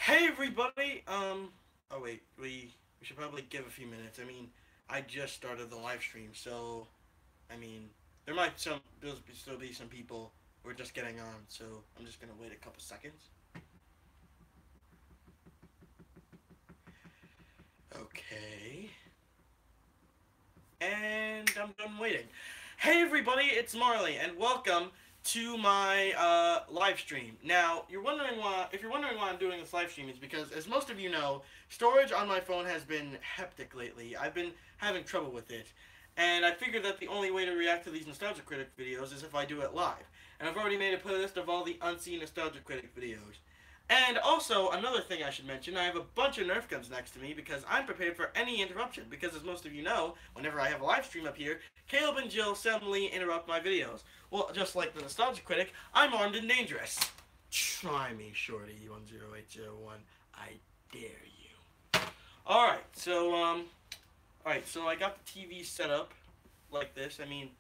Hey everybody! Oh wait, we should probably give a few minutes. I mean, I just started the live stream, so I mean, there'll still be some people who are just getting on. So I'm just gonna wait a couple seconds. Okay, and I'm done waiting. Hey everybody, it's Marley, and welcome to my live stream. Now, if you're wondering why I'm doing this live stream, is because, as most of you know, storage on my phone has been hectic lately. I've been having trouble with it, and I figured that the only way to react to these Nostalgia Critic videos is if I do it live. And I've already made a playlist of all the unseen Nostalgia Critic videos. And also, another thing I should mention, I have a bunch of Nerf guns next to me because I'm prepared for any interruption. Because as most of you know, whenever I have a live stream up here, Caleb and Jill suddenly interrupt my videos. Well, just like the Nostalgia Critic, I'm armed and dangerous. Try me, Shorty 10801. I dare you. Alright, so I got the TV set up like this. I mean,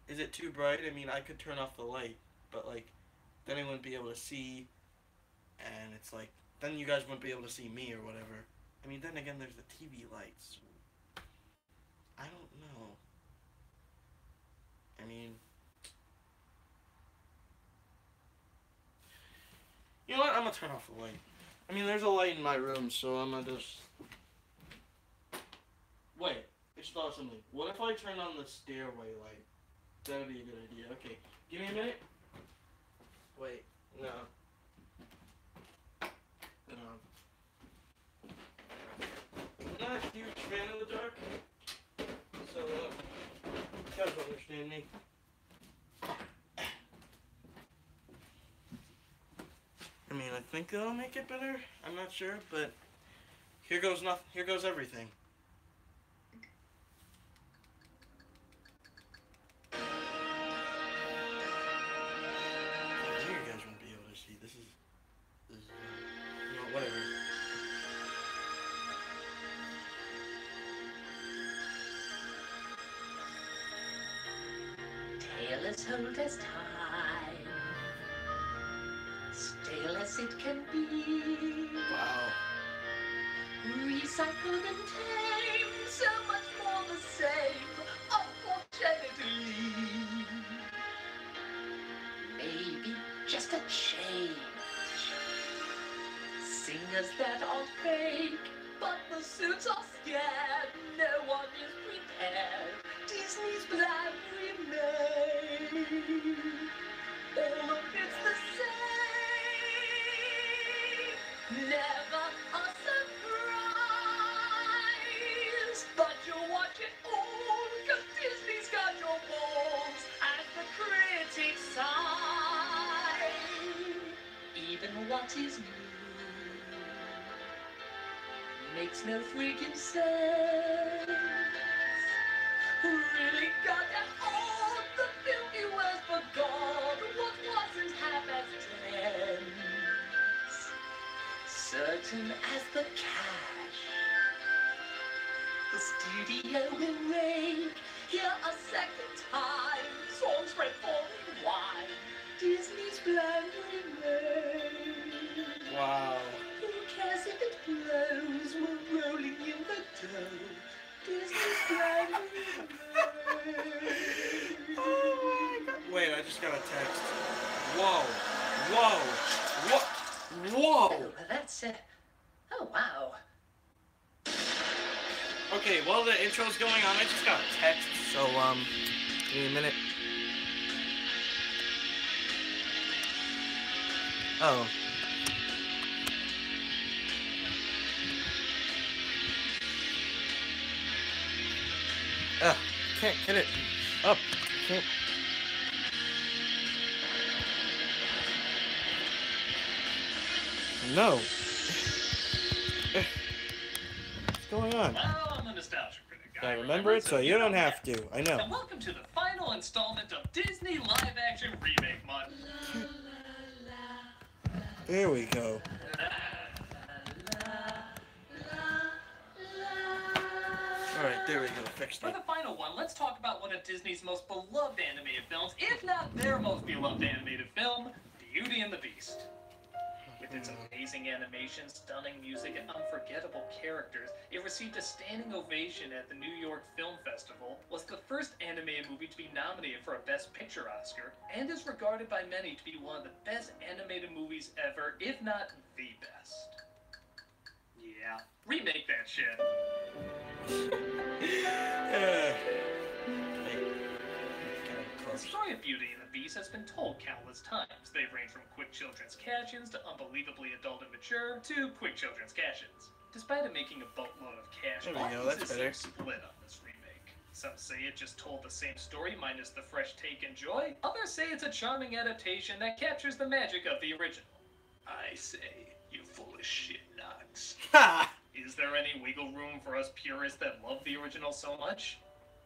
is it too bright? I mean, I could turn off the light, but like, then I wouldn't be able to see, and it's like, then you guys wouldn't be able to see me or whatever. I mean, then again, there's the TV lights. I don't know. I mean, you know what? I'm gonna turn off the light. I mean, there's a light in my room, so I'm gonna just... Wait, I just thought of something. What if I turn on the stairway light? That'd be a good idea. Okay, give me a minute. Wait, no. I'm not a huge fan of the dark, so you guys will understand me. I mean, I think it'll make it better. I'm not sure, but here goes nothing. Here goes everything. You guys won't be able to see. This is no, whatever. Tailors hold as time, stale as it can be. Wow. Recycled and tame, so much more the same, unfortunately. Maybe just a change. Singers that aren't fake, but the suits are scared. No one is prepared. Disney's plan remains. All of it's the same. Never a surprise. But you'll watch it all, 'cause Disney's got your balls as the critics sigh. Even what is new makes no freaking sense. Really got that all the filthy words forgot what wasn't half as tense. Certain as the cash, the studio will rake here a second time. Songs spread far and wide. Disney's plan remains. Wow. Who cares if it blows? We're rolling in the dough. Disney's plan remains. Oh my god. Wait, I just got a text. Whoa. What? Whoa. Oh, that's oh wow. Okay, while the intro's going on, I just got a text, so, give me a minute. Oh. Can't get it up. Can't. No. What's going on? Well, I'm the Nostalgia Critic. I remember it, so you don't have to. I know. And welcome to the final installment of Disney live-action remake month. There we go. Alright, there we go. Fixed For it. the final one, let's talk about one of Disney's most beloved animated films, if not their most beloved animated film, Beauty and the Beast. With its amazing animation, stunning music, and unforgettable characters, it received a standing ovation at the New York Film Festival, was the first animated movie to be nominated for a Best Picture Oscar, and is regarded by many to be one of the best animated movies ever, if not the best. Yeah, remake that shit. The story of Beauty and the Beast has been told countless times. They've ranged from quick children's cash-ins to unbelievably adult and mature to quick children's cash-ins. Despite it making a boatload of cash, audiences seem split on this remake. Some say it just told the same story minus the fresh take and joy. Others say it's a charming adaptation that captures the magic of the original. I say, you're full of shit, Knox. Is there any wiggle room for us purists that love the original so much?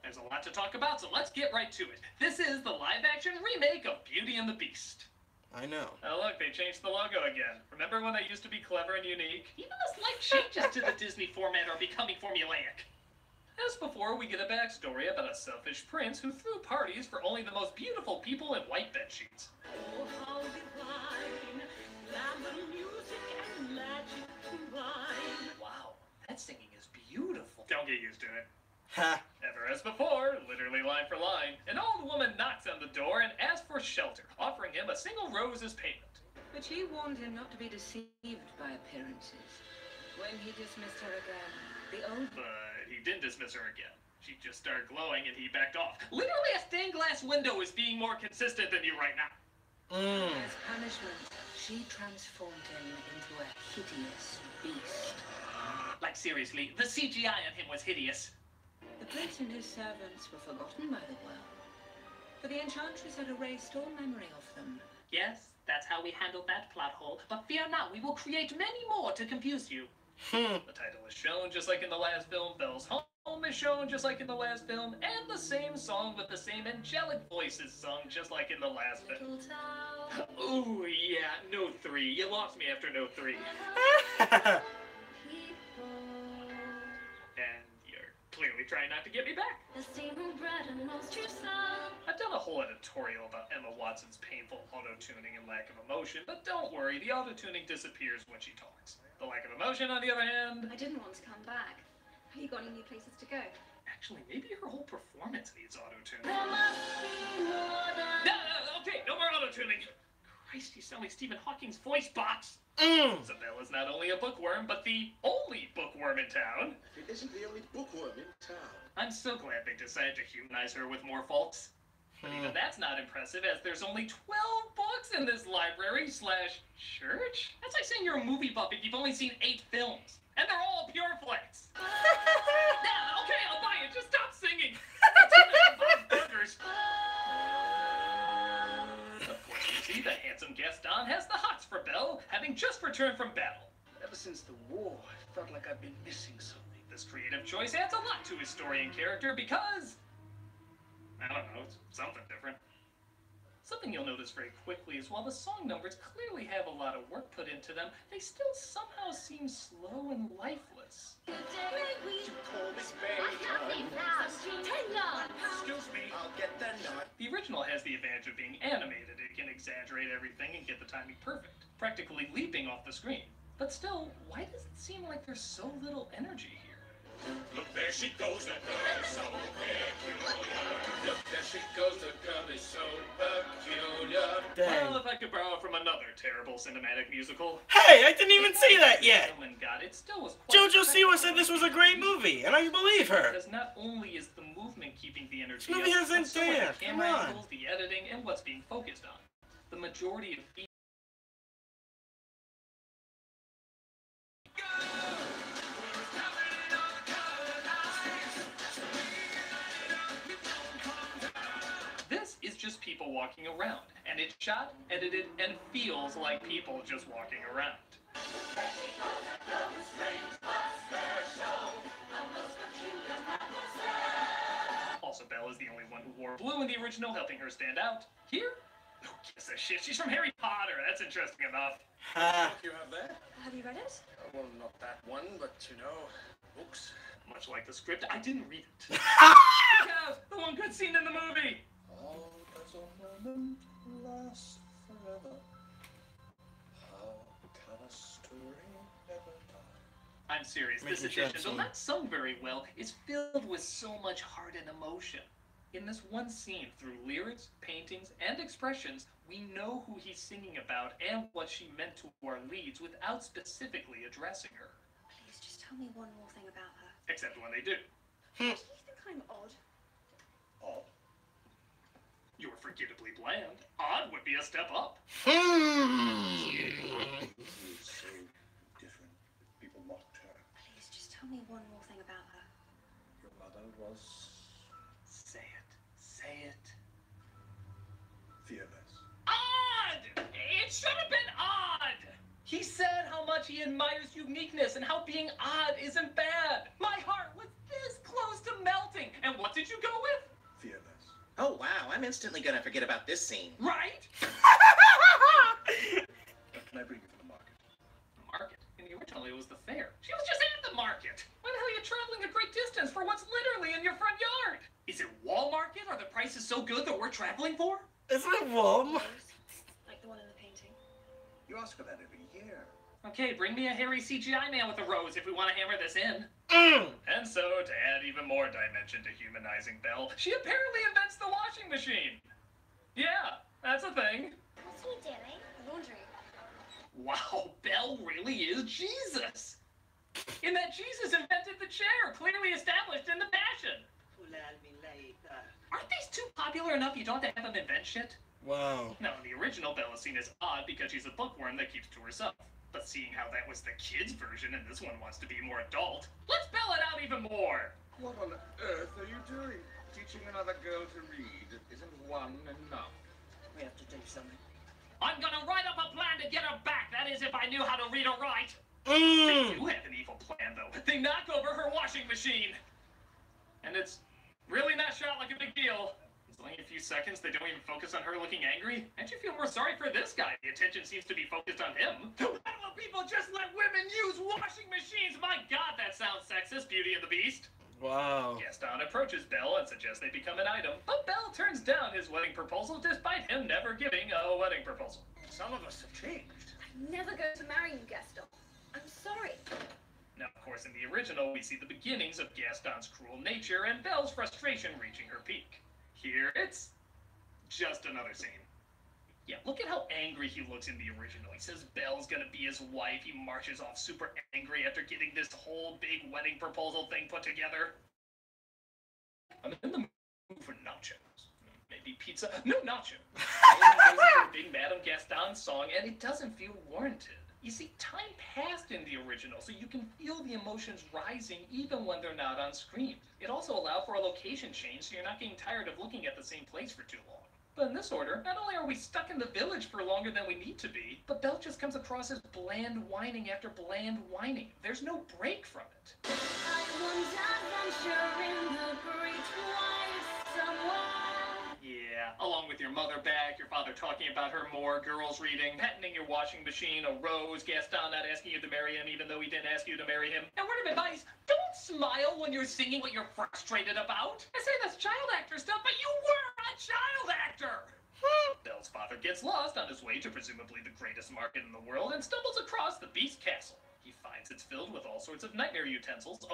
There's a lot to talk about, so let's get right to it. This is the live-action remake of Beauty and the Beast. I know. Oh look, they changed the logo again. Remember when they used to be clever and unique? Even the slight changes to the Disney format are becoming formulaic. As before, we get a backstory about a selfish prince who threw parties for only the most beautiful people in white bedsheets. Oh, how divine, glamour, music, and magic combine. Wow, that singing is beautiful. Don't get used to it. Ha. Ever as before, literally line for line, an old woman knocks on the door and asks for shelter, offering him a single rose as payment. But she warned him not to be deceived by appearances. When he dismissed her again, the old... But he didn't dismiss her again. She just started glowing and he backed off. Literally a stained glass window is being more consistent than you right now. As punishment, she transformed him into a hideous beast. Like seriously, the CGI on him was hideous. The prince and his servants were forgotten by the world, for the enchantress had erased all memory of them. Yes, that's how we handled that plot hole, but fear not, we will create many more to confuse you. The title is shown just like in the last film, Belle's home is shown just like in the last film, and the same song with the same angelic voices sung just like in the last film. Ooh, yeah, Note 3. You lost me after Note 3. And you're clearly trying not to get me back. I've done a whole editorial about Emma Watson's painful auto-tuning and lack of emotion, but don't worry, the auto-tuning disappears when she talks. The lack of emotion, on the other hand... I didn't want to come back. Have you got any new places to go? Actually, maybe her whole performance needs auto-tuning. There must be more than... Okay, no more auto-tuning. Christ, you sound like Stephen Hawking's voice box. Isabella's not only a bookworm, but the only bookworm in town. It isn't the only bookworm in town. I'm so glad they decided to humanize her with more faults. But even that's not impressive, as there's only 12 books in this library/church? That's like saying you're a movie buff if you've only seen 8 films. And they're all pure flicks. Yeah, okay, I'll buy it. Just stop singing. Burgers. Of course, you see the handsome Gaston has the hots for Belle, having just returned from battle. Ever since the war, I felt like I've been missing something. This creative choice adds a lot to his story and character because... I don't know, it's something different. Something you'll notice very quickly is while the song numbers clearly have a lot of work put into them, they still somehow seem slow and lifeless. You call me Excuse me, I'll get the nut. The original has the advantage of being animated. It can exaggerate everything and get the timing perfect, practically leaping off the screen. But still, why does it seem like there's so little energy here? Look, there she goes, that girl is so peculiar. Look, there she goes, the girl is so peculiar. Well, if I could borrow from another terrible cinematic musical. Hey, I didn't even see that yet. God, it still was quite Jojo Siwa said this was a great movie, and I believe her. Because not only is the movement keeping the energy This movie up, has but so are Zendaya, the camera come on. angles, the editing, and what's being focused on. The majority of This is just people walking around, and it's shot, edited, and feels like people just walking around. Also, Belle is the only one who wore blue in the original, helping her stand out. Here? Who gives a shit? She's from Harry Potter. That's interesting enough. Ha. You have that? Have you read it? Well, not that one, but you know, books. Much like the script, I didn't read it. Yeah, the one good scene in the movie. All as a moment lasts forever. How can a story never dies. I'm serious. This Making sure edition, though not sung very well, is filled with so much heart and emotion. In this one scene, through lyrics, paintings, and expressions, we know who he's singing about and what she meant to our leads without specifically addressing her. Please just tell me one more thing about her. Except when they do. Do you think I'm odd? Odd. You're forgettably bland. Odd would be a step up. She was so different. People mocked her. Please just tell me one more thing about her. Your mother was Say it. Say it. fearless. Odd! It should have been odd! He said how much he admires uniqueness and how being odd isn't bad. My heart was this close to melting. And what did you go with? Fearless. Oh wow, I'm instantly gonna forget about this scene. Right? What can I bring you from the market? The market. In the original, it was the fair. She was just at the market. Why the hell are you traveling a great distance for what's literally in your front yard? Is it Walmart? Are the prices so good that we're traveling for? Is it warm? Like the one in the painting. You ask for that every year. Okay, bring me a hairy CGI man with a rose if we want to hammer this in. And so, to add even more dimension to humanizing Belle, she apparently invents the washing machine. Yeah, that's a thing. What's he doing? Laundry. Wow, Belle really is Jesus. In that Jesus invented the chair, clearly established in the Passion. Aren't these too popular enough you don't have to have them invent shit? Wow. No, in the original, Belle is seen as odd because she's a bookworm that keeps to herself. But seeing how that was the kids' version and this one wants to be more adult, let's bell it out even more! What on earth are you doing? Teaching another girl to read isn't one enough. We have to do something. I'm gonna write up a plan to get her back, that is if I knew how to read or write! They do have an evil plan, though. They knock over her washing machine! And it's really not shot like a big deal. It's only a few seconds, they don't even focus on her looking angry. And you feel more sorry for this guy. The attention seems to be focused on him. Why will people just let women use washing machines? My god, that sounds sexist, Beauty and the Beast. Wow. Gaston approaches Belle and suggests they become an item, but Belle turns down his wedding proposal despite him never giving a wedding proposal. Some of us have changed. I'm never going to marry you, Gaston. I'm sorry. Now, of course, in the original, we see the beginnings of Gaston's cruel nature and Belle's frustration reaching her peak. Here, it's just another scene. Yeah, look at how angry he looks in the original. He says Belle's gonna be his wife. He marches off super angry after getting this whole big wedding proposal thing put together. I'm in the mood for nachos. Maybe pizza. No nachos. Big Madame Gaston song, and it doesn't feel warranted. You see, time passed in the original, so you can feel the emotions rising even when they're not on screen. It also allowed for a location change, so you're not getting tired of looking at the same place for too long. But in this order, not only are we stuck in the village for longer than we need to be, but Belle just comes across as bland whining after bland whining. There's no break from it. I want adventure in the great wide somewhere. Yeah, along with your mother back, your father talking about her more, girls reading, patenting your washing machine, a rose, Gaston not asking you to marry him even though he didn't ask you to marry him. And word of advice, don't smile when you're singing what you're frustrated about. I say that's child actor stuff, but you were a child actor! Belle's father gets lost on his way to presumably the greatest market in the world and stumbles across the Beast Castle. He finds it's filled with all sorts of nightmare utensils,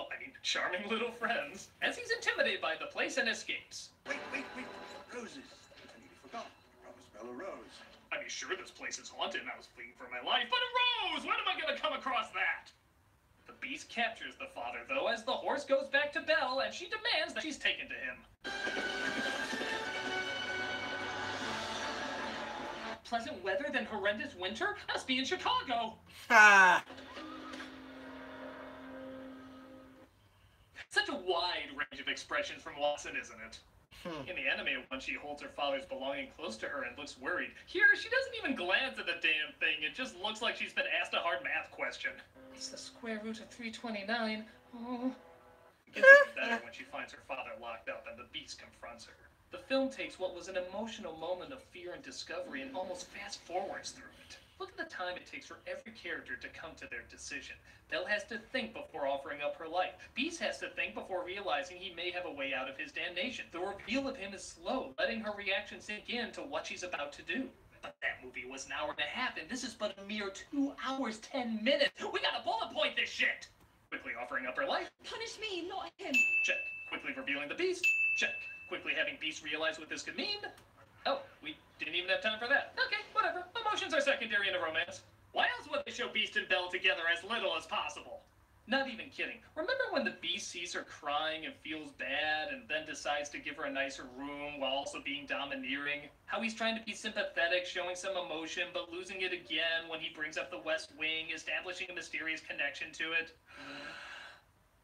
charming little friends, as he's intimidated by the place and escapes. Wait. Roses. I nearly forgot. I promised Belle a rose. I mean, sure, this place is haunted and I was fleeing for my life, but a rose! When am I gonna come across that? The Beast captures the father, though, as the horse goes back to Belle, and she demands that she's taken to him. Pleasant weather, then horrendous winter? Must be in Chicago! Ha! Such a wide range of expressions from Watson, isn't it? In the anime one, she holds her father's belonging close to her and looks worried. Here, she doesn't even glance at the damn thing. It just looks like she's been asked a hard math question. It's the square root of 329. Oh. It gets even better when she finds her father locked up and the beast confronts her. The film takes what was an emotional moment of fear and discovery and almost fast forwards through it. Look at the time it takes for every character to come to their decision. Belle has to think before offering up her life. Beast has to think before realizing he may have a way out of his damnation. The reveal of him is slow, letting her reaction sink in to what she's about to do. But that movie was an hour and a half, and this is but a mere 2 hours, 10 minutes. We gotta bullet point this shit! Quickly offering up her life. Punish me, not him. Check. Quickly revealing the Beast. Check. Quickly having Beast realize what this could mean. Oh, we didn't even have time for that. Okay, whatever. Emotions are secondary in a romance. Why else would they show Beast and Belle together as little as possible? Not even kidding. Remember when the Beast sees her crying and feels bad and then decides to give her a nicer room while also being domineering? How he's trying to be sympathetic, showing some emotion, but losing it again when he brings up the West Wing, establishing a mysterious connection to it?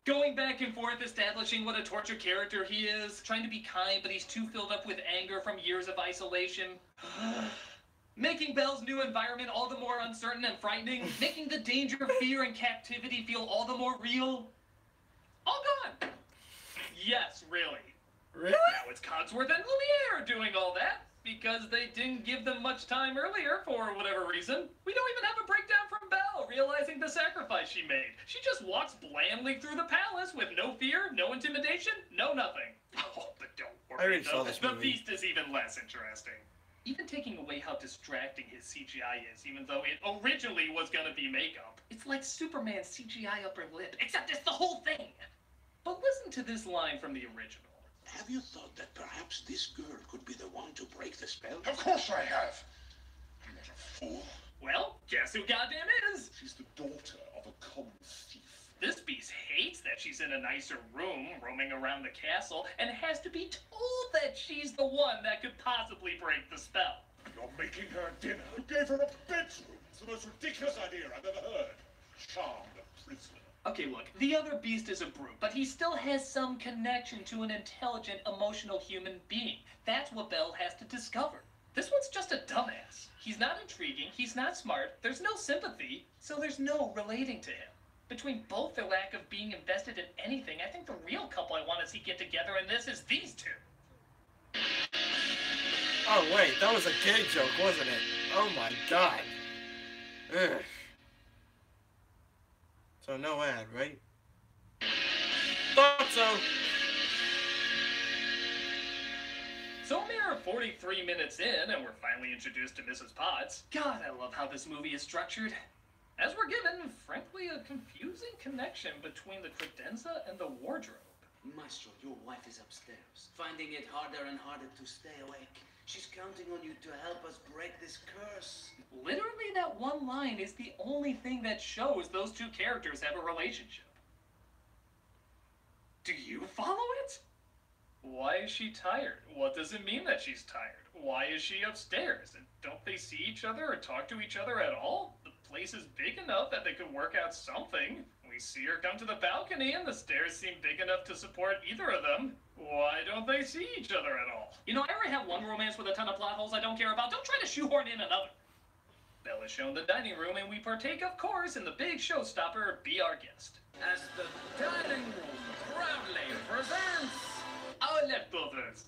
Going back and forth, establishing what a torture character he is, trying to be kind, but he's too filled up with anger from years of isolation. Making Belle's new environment all the more uncertain and frightening, making the danger, fear, and captivity feel all the more real. All gone! Yes, really. Really? Now it's Cogsworth and Lumiere doing all that, because they didn't give them much time earlier for whatever reason. We don't even have a breakdown from Belle, realizing the sacrifice she made. She just walks blandly through the palace with no fear, no intimidation, no nothing. Oh, but don't I worry, already saw this the movie. Beast is even less interesting. Even taking away how distracting his CGI is, even though it originally was gonna be makeup. It's like Superman's CGI upper lip, except it's the whole thing. But listen to this line from the original. Have you thought that perhaps this girl could be the one to break the spell? Of course I have. I'm not a fool. Well, guess who goddamn is? She's the daughter of a common thief. This Beast hates that she's in a nicer room, roaming around the castle, and has to be told that she's the one that could possibly break the spell. You're making her dinner. You gave her a bedroom. It's the most ridiculous idea I've ever heard. Charm the prisoner. Okay, look, the other Beast is a brute, but he still has some connection to an intelligent, emotional human being. That's what Belle has to discover. This one's just a dumbass. He's not intriguing, he's not smart, there's no sympathy, so there's no relating to him. Between both their lack of being invested in anything, I think the real couple I want to see get together in this is these two. Oh wait, that was a gay joke, wasn't it? Oh my god. Ugh. So no ad, right? Thought so. So a mere 43 minutes in, and we're finally introduced to Mrs. Potts. God, I love how this movie is structured. As we're given, frankly, a confusing connection between the credenza and the wardrobe. Maestro, your wife is upstairs, finding it harder and harder to stay awake. She's counting on you to help us break this curse. Literally, that one line is the only thing that shows those two characters have a relationship. Do you follow it? Why is she tired? What does it mean that she's tired? Why is she upstairs? And don't they see each other or talk to each other at all? The place is big enough that they could work out something. We see her come to the balcony and the stairs seem big enough to support either of them. Why don't they see each other at all? You know, I already have one romance with a ton of plot holes I don't care about. Don't try to shoehorn in another. Belle is shown the dining room and we partake, of course, in the big showstopper, Be Our Guest. As the dining room proudly presents Our leftovers.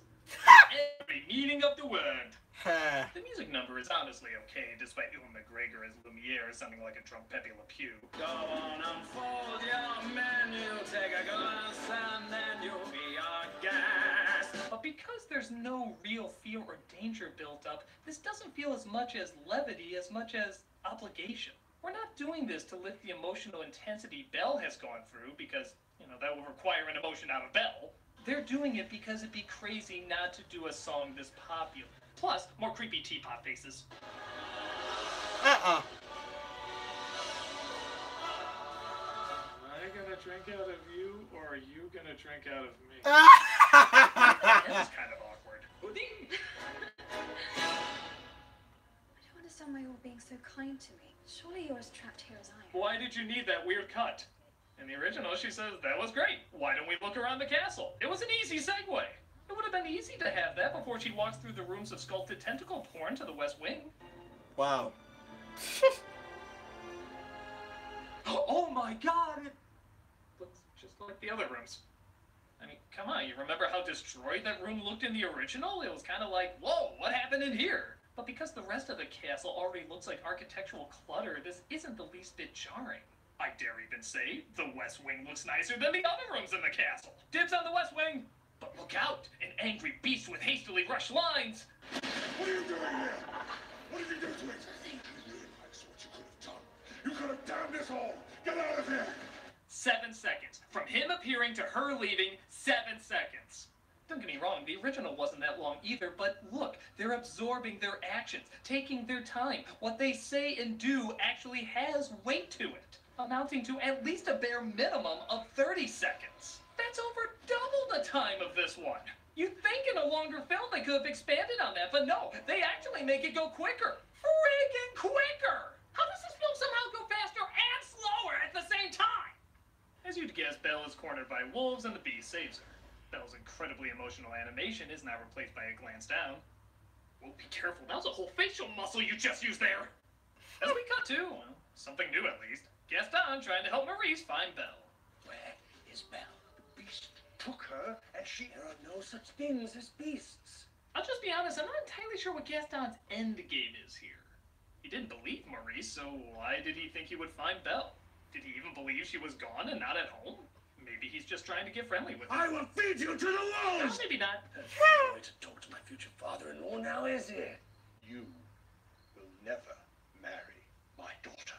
Every meaning of the word. The music number is honestly okay, despite Ewan McGregor as Lumiere sounding like a drunk Pepe Le Pew. Go on, unfold your menu, take a glass, and then you'll be our guest. But because there's no real fear or danger built up, this doesn't feel as much as levity as much as obligation. We're not doing this to lift the emotional intensity Belle has gone through because, you know, that will require an emotion out of Belle. They're doing it because it'd be crazy not to do a song this popular. Plus, more creepy teapot faces. Uh-uh. Am I gonna drink out of you, or are you gonna drink out of me? That was kind of awkward. Pudding? I don't understand why you're being so kind to me. Surely you're as trapped here as I am. Why did you need that weird cut? In the original, she says, that was great. Why don't we look around the castle? It was an easy segue. It would have been easy to have that before she walks through the rooms of sculpted tentacle porn to the West Wing. Wow. Oh my god! It looks just like the other rooms. I mean, come on, you remember how destroyed that room looked in the original? It was kind of like, whoa, what happened in here? But because the rest of the castle already looks like architectural clutter, this isn't the least bit jarring. I dare even say, the West Wing looks nicer than the other rooms in the castle. Dibs on the West Wing! But look out! An angry beast with hastily rushed lines! What are you doing here? What did you do to it? You realize what you could have done. You could have damned us all. Get out of here. 7 seconds. From him appearing to her leaving, 7 seconds. Don't get me wrong, the original wasn't that long either, but look, they're absorbing their actions, taking their time. What they say and do actually has weight to it, amounting to at least a bare minimum of 30 seconds. That's over double the time of this one. You'd think in a longer film they could have expanded on that, but no, they actually make it go quicker. Friggin' quicker! How does this film somehow go faster and slower at the same time? As you'd guess, Belle is cornered by wolves and the beast saves her. Belle's incredibly emotional animation is now replaced by a glance down. Well, be careful, that was a whole facial muscle you just used there! As we cut to, well, something new at least, Gaston trying to help Maurice find Belle. Where is Belle? The beast took her, and there are no such things as beasts. I'll just be honest, I'm not entirely sure what Gaston's end game is here. He didn't believe Maurice, so why did he think he would find Belle? Did he even believe she was gone and not at home? Maybe he's just trying to get friendly with her. I will feed you to the wolves! Maybe not. I'm going to talk to my future father-in-law now, is it? You will never marry my daughter.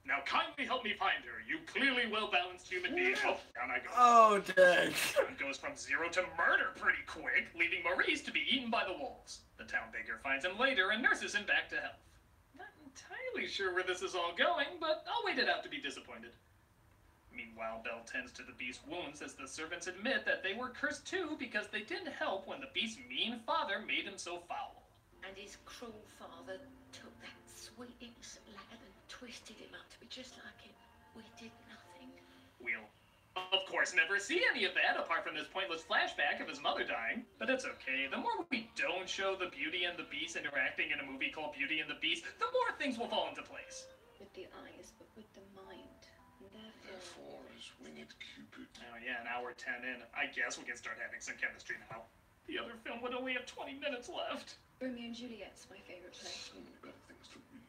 Now kindly help me find her, you clearly well-balanced human being. Oh, down I go. Oh, dang. It goes from 0 to murder pretty quick, leaving Maurice to be eaten by the wolves. The town baker finds him later and nurses him back to health. Not entirely sure where this is all going, but I'll wait it out to be disappointed. Meanwhile, Belle tends to the beast's wounds as the servants admit that they were cursed too because they didn't help when the beast's mean father made him so foul. And his cruel father took that sweet innocent lad and twisted him up to be just like him. We did nothing. We'll, of course, never see any of that apart from this pointless flashback of his mother dying. But it's okay. The more we don't show the Beauty and the Beast interacting in a movie called Beauty and the Beast, the more things will fall into place. With the eyes, but with the mind. Therefore, as winged Cupid. Oh yeah, an hour 10 in. I guess we can start having some chemistry now. The other film would only have 20 minutes left. Romeo and Juliet's my favorite play. So many better things to read.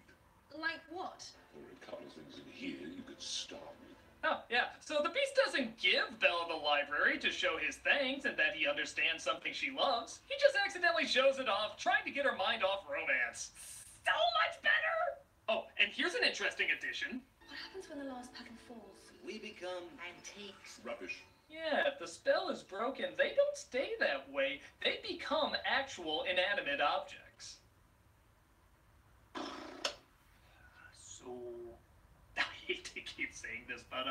Like what? There are a couple of things in here you could start with. Oh, yeah. So the Beast doesn't give Belle the library to show his thanks and that he understands something she loves. He just accidentally shows it off, trying to get her mind off romance. So much better! Oh, and here's an interesting addition. What happens when the last petal falls? We become antiques. Rubbish. Yeah, if the spell is broken, they don't stay that way. They become actual inanimate objects. So, I hate to keep saying this, but,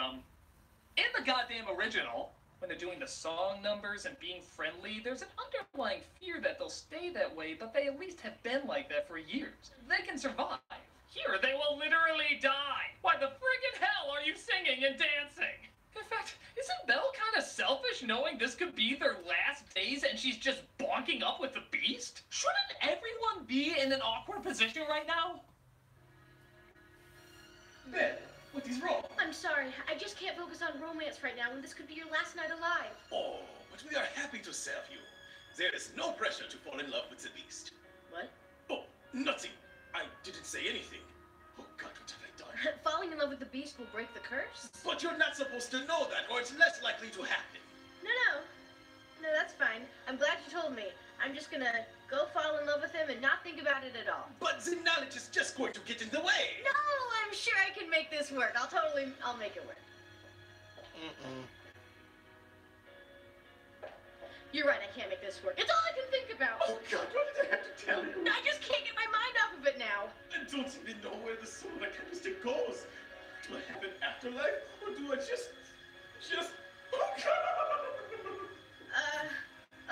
in the goddamn original, when they're doing the song numbers and being friendly, there's an underlying fear that they'll stay that way, but they at least have been like that for years. They can survive. Here, they will literally die. Why the friggin' hell are you singing and dancing? In fact, isn't Belle kind of selfish knowing this could be their last days and she's just bonking up with the Beast? Shouldn't everyone be in an awkward position right now? Belle, what is wrong? I'm sorry, I just can't focus on romance right now when this could be your last night alive. Oh, but we are happy to serve you. There is no pressure to fall in love with the Beast. What? Oh, nothing. I didn't say anything. Oh God, what have I done? Falling in love with the Beast will break the curse? But you're not supposed to know that, or it's less likely to happen. No, that's fine. I'm glad you told me. I'm just gonna go fall in love with him and not think about it at all. But the knowledge is just going to get in the way. No, I'm sure I can make this work. I'll make it work. You're right, I can't make this work. It's all I can think about. Oh God, what did I have to tell you? I just can't get my mind off of it now. I don't even know where the soul of the candlestick goes. Do I have an afterlife, or do I just... Oh God!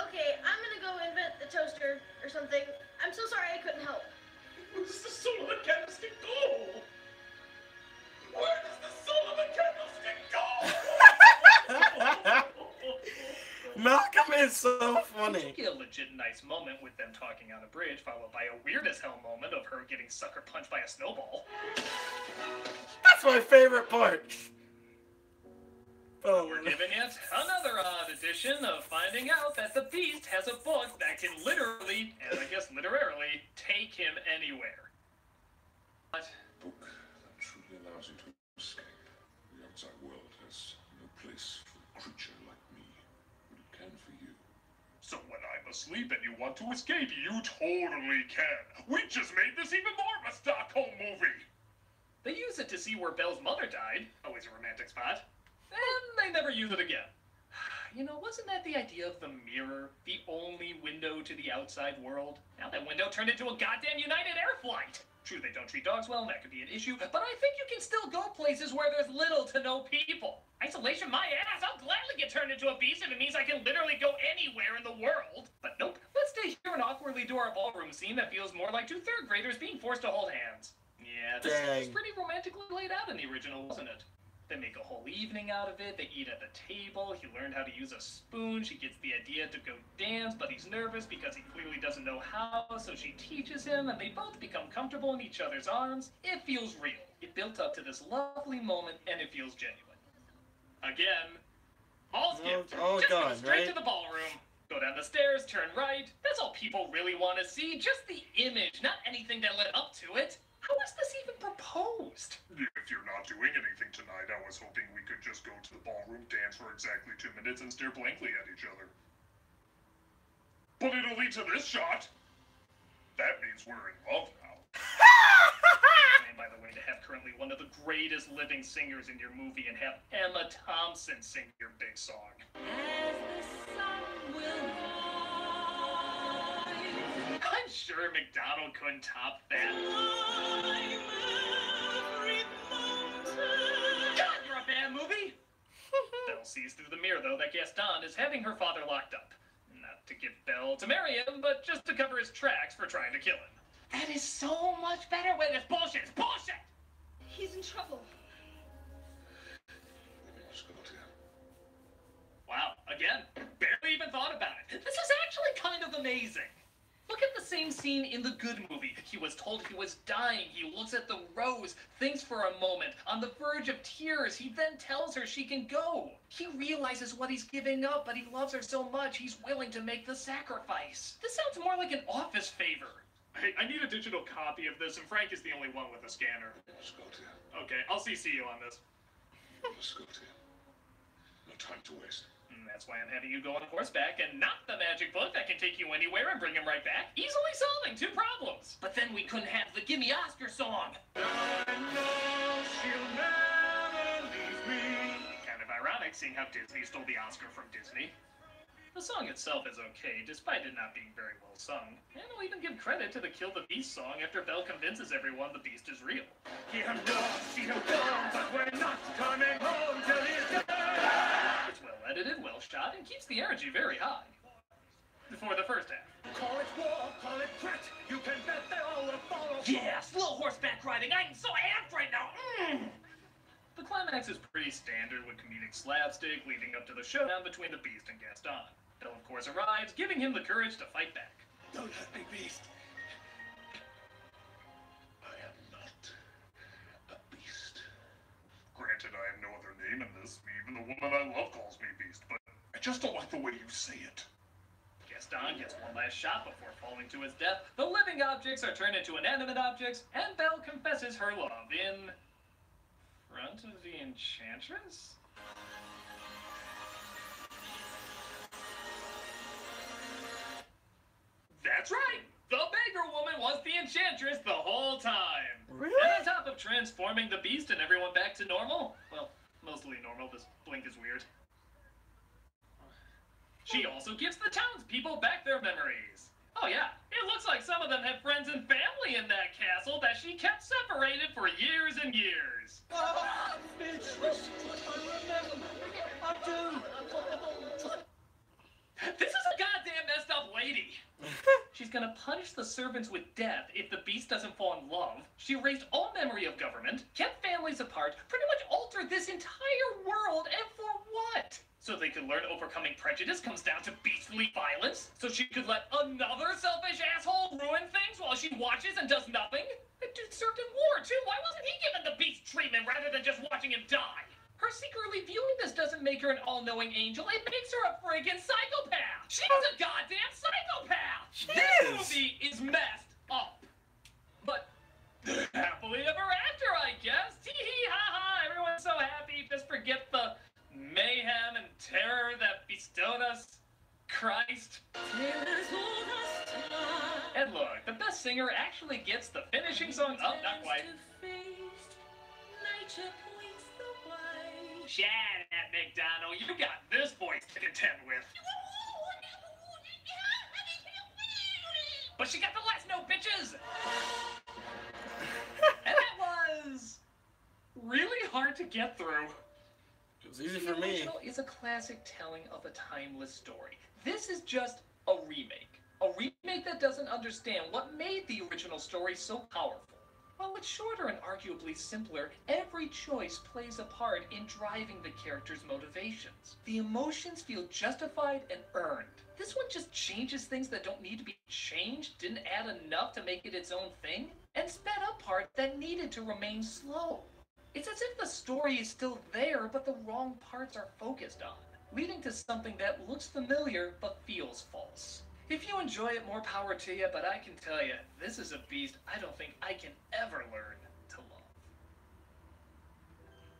Okay, I'm gonna go invent the toaster or something. I'm so sorry I couldn't help. Where does the soul of the candlestick go? Where does the soul of the candlestick go? Malcolm is so funny. You get a legit nice moment with them talking on a bridge, followed by a weird as hell moment of her getting sucker punched by a snowball. That's my favorite part. Oh, We're given yet another odd addition of finding out that the Beast has a book that can literally, and I guess literally, take him anywhere. What? Book that truly allows you to escape. The outside world has no place for a creature like me, but it can for you. So when I'm asleep and you want to escape, you totally can. We just made this even more of a Stockholm movie. They use it to see where Belle's mother died. Always a romantic spot. And they never use it again. You know, wasn't that the idea of the mirror? The only window to the outside world? Now that window turned into a goddamn United Air flight. True, they don't treat dogs well, and that could be an issue, but I think you can still go places where there's little to no people. Isolation my ass, I'll gladly get turned into a beast if it means I can literally go anywhere in the world. But nope, let's stay here and awkwardly do our ballroom scene that feels more like two third graders being forced to hold hands. Yeah, this is pretty romantically laid out in the original, wasn't it? They make a whole evening out of it, they eat at the table, he learned how to use a spoon, she gets the idea to go dance, but he's nervous because he clearly doesn't know how, so she teaches him, and they both become comfortable in each other's arms. It feels real. It built up to this lovely moment, and it feels genuine. Again, all skipped. Just go straight to the ballroom. Go down the stairs, turn right. That's all people really want to see, just the image, not anything that led up to it. How is this even proposed? If you're not doing anything tonight, I was hoping we could just go to the ballroom, dance for exactly 2 minutes, and stare blankly at each other. But it'll lead to this shot. That means we're in love now. And by the way, to have currently one of the greatest living singers in your movie and have Emma Thompson sing your big song. As the sun will rise. I'm sure McDonald couldn't top that. God, you're a bad movie! Belle sees through the mirror, though, that Gaston is having her father locked up. Not to get Belle to marry him, but just to cover his tracks for trying to kill him. That is so much better when it's bullshit! It's bullshit! He's in trouble. Wow, again, barely even thought about it. This is actually kind of amazing. Look at the same scene in the Good Movie. He was told he was dying. He looks at the rose, thinks for a moment, on the verge of tears. He then tells her she can go. He realizes what he's giving up, but he loves her so much, he's willing to make the sacrifice. This sounds more like an office favor. Hey, I need a digital copy of this, and Frank is the only one with a scanner. Okay, I'll CC you on this. No time to waste. And that's why I'm having you go on horseback and not the magic book that can take you anywhere and bring him right back. Easily solving 2 problems. But then we couldn't have the Gimme Oscar song. I know she'll never leave me. Kind of ironic, seeing how Disney stole the Oscar from Disney. The song itself is okay, despite it not being very well sung. And I'll even give credit to the Kill the Beast song after Belle convinces everyone the Beast is real. You have lost, you have gone, but we're not coming home till he's dead. It's well edited, well shot, and keeps the energy very high. For the first half. Call it war, call it grit, you can bet they all will follow. Yeah, slow horseback riding, I'm so amped right now! The climax is pretty standard with comedic slapstick leading up to the showdown between the Beast and Gaston. Belle, of course, arrives, giving him the courage to fight back. Don't hurt me, Beast. I am not a beast. Granted, I have no other name in this. Even the woman I love calls me Beast, but I just don't like the way you say it. Gaston gets one last shot before falling to his death. The living objects are turned into inanimate objects, and Belle confesses her love in front of the Enchantress? That's right! The beggar woman was the Enchantress the whole time! Really? And on top of transforming the Beast and everyone back to normal, well, mostly normal, this blink is weird. She also gives the townspeople back their memories. Oh yeah, it looks like some of them had friends and family in that castle that she kept separated for years and years. Bitch, I remember. I do. This is a goddamn messed up lady. She's gonna punish the servants with death if the Beast doesn't fall in love. She erased all memory of government, kept families apart, pretty much altered this entire world, and for what? So they could learn overcoming prejudice comes down to beastly violence? So she could let another selfish asshole ruin things while she watches and does nothing? That dude served in war, too. Why wasn't he given the Beast treatment rather than just watching him die? Her secretly viewing this doesn't make her an all-knowing angel. It makes her a friggin' psychopath. She's a goddamn psychopath. This movie is messed up. But happily ever after, I guess. Tee-hee-ha-ha. Everyone's so happy. Just forget the mayhem and terror that bestowed us. Christ. And look, the best singer actually gets the finishing song up, not quite. Shut up, McDonald. You got this voice to contend with. But she got the last note, bitches! And that was really hard to get through. It was easy for me. The original is a classic telling of a timeless story. This is just a remake. A remake that doesn't understand what made the original story so powerful. While it's shorter and arguably simpler, every choice plays a part in driving the character's motivations. The emotions feel justified and earned. This one just changes things that don't need to be changed, didn't add enough to make it its own thing, and sped up parts that needed to remain slow. It's as if the story is still there, but the wrong parts are focused on, leading to something that looks familiar but feels false. If you enjoy it, more power to you, but I can tell you, this is a beast I don't think I can ever learn to love.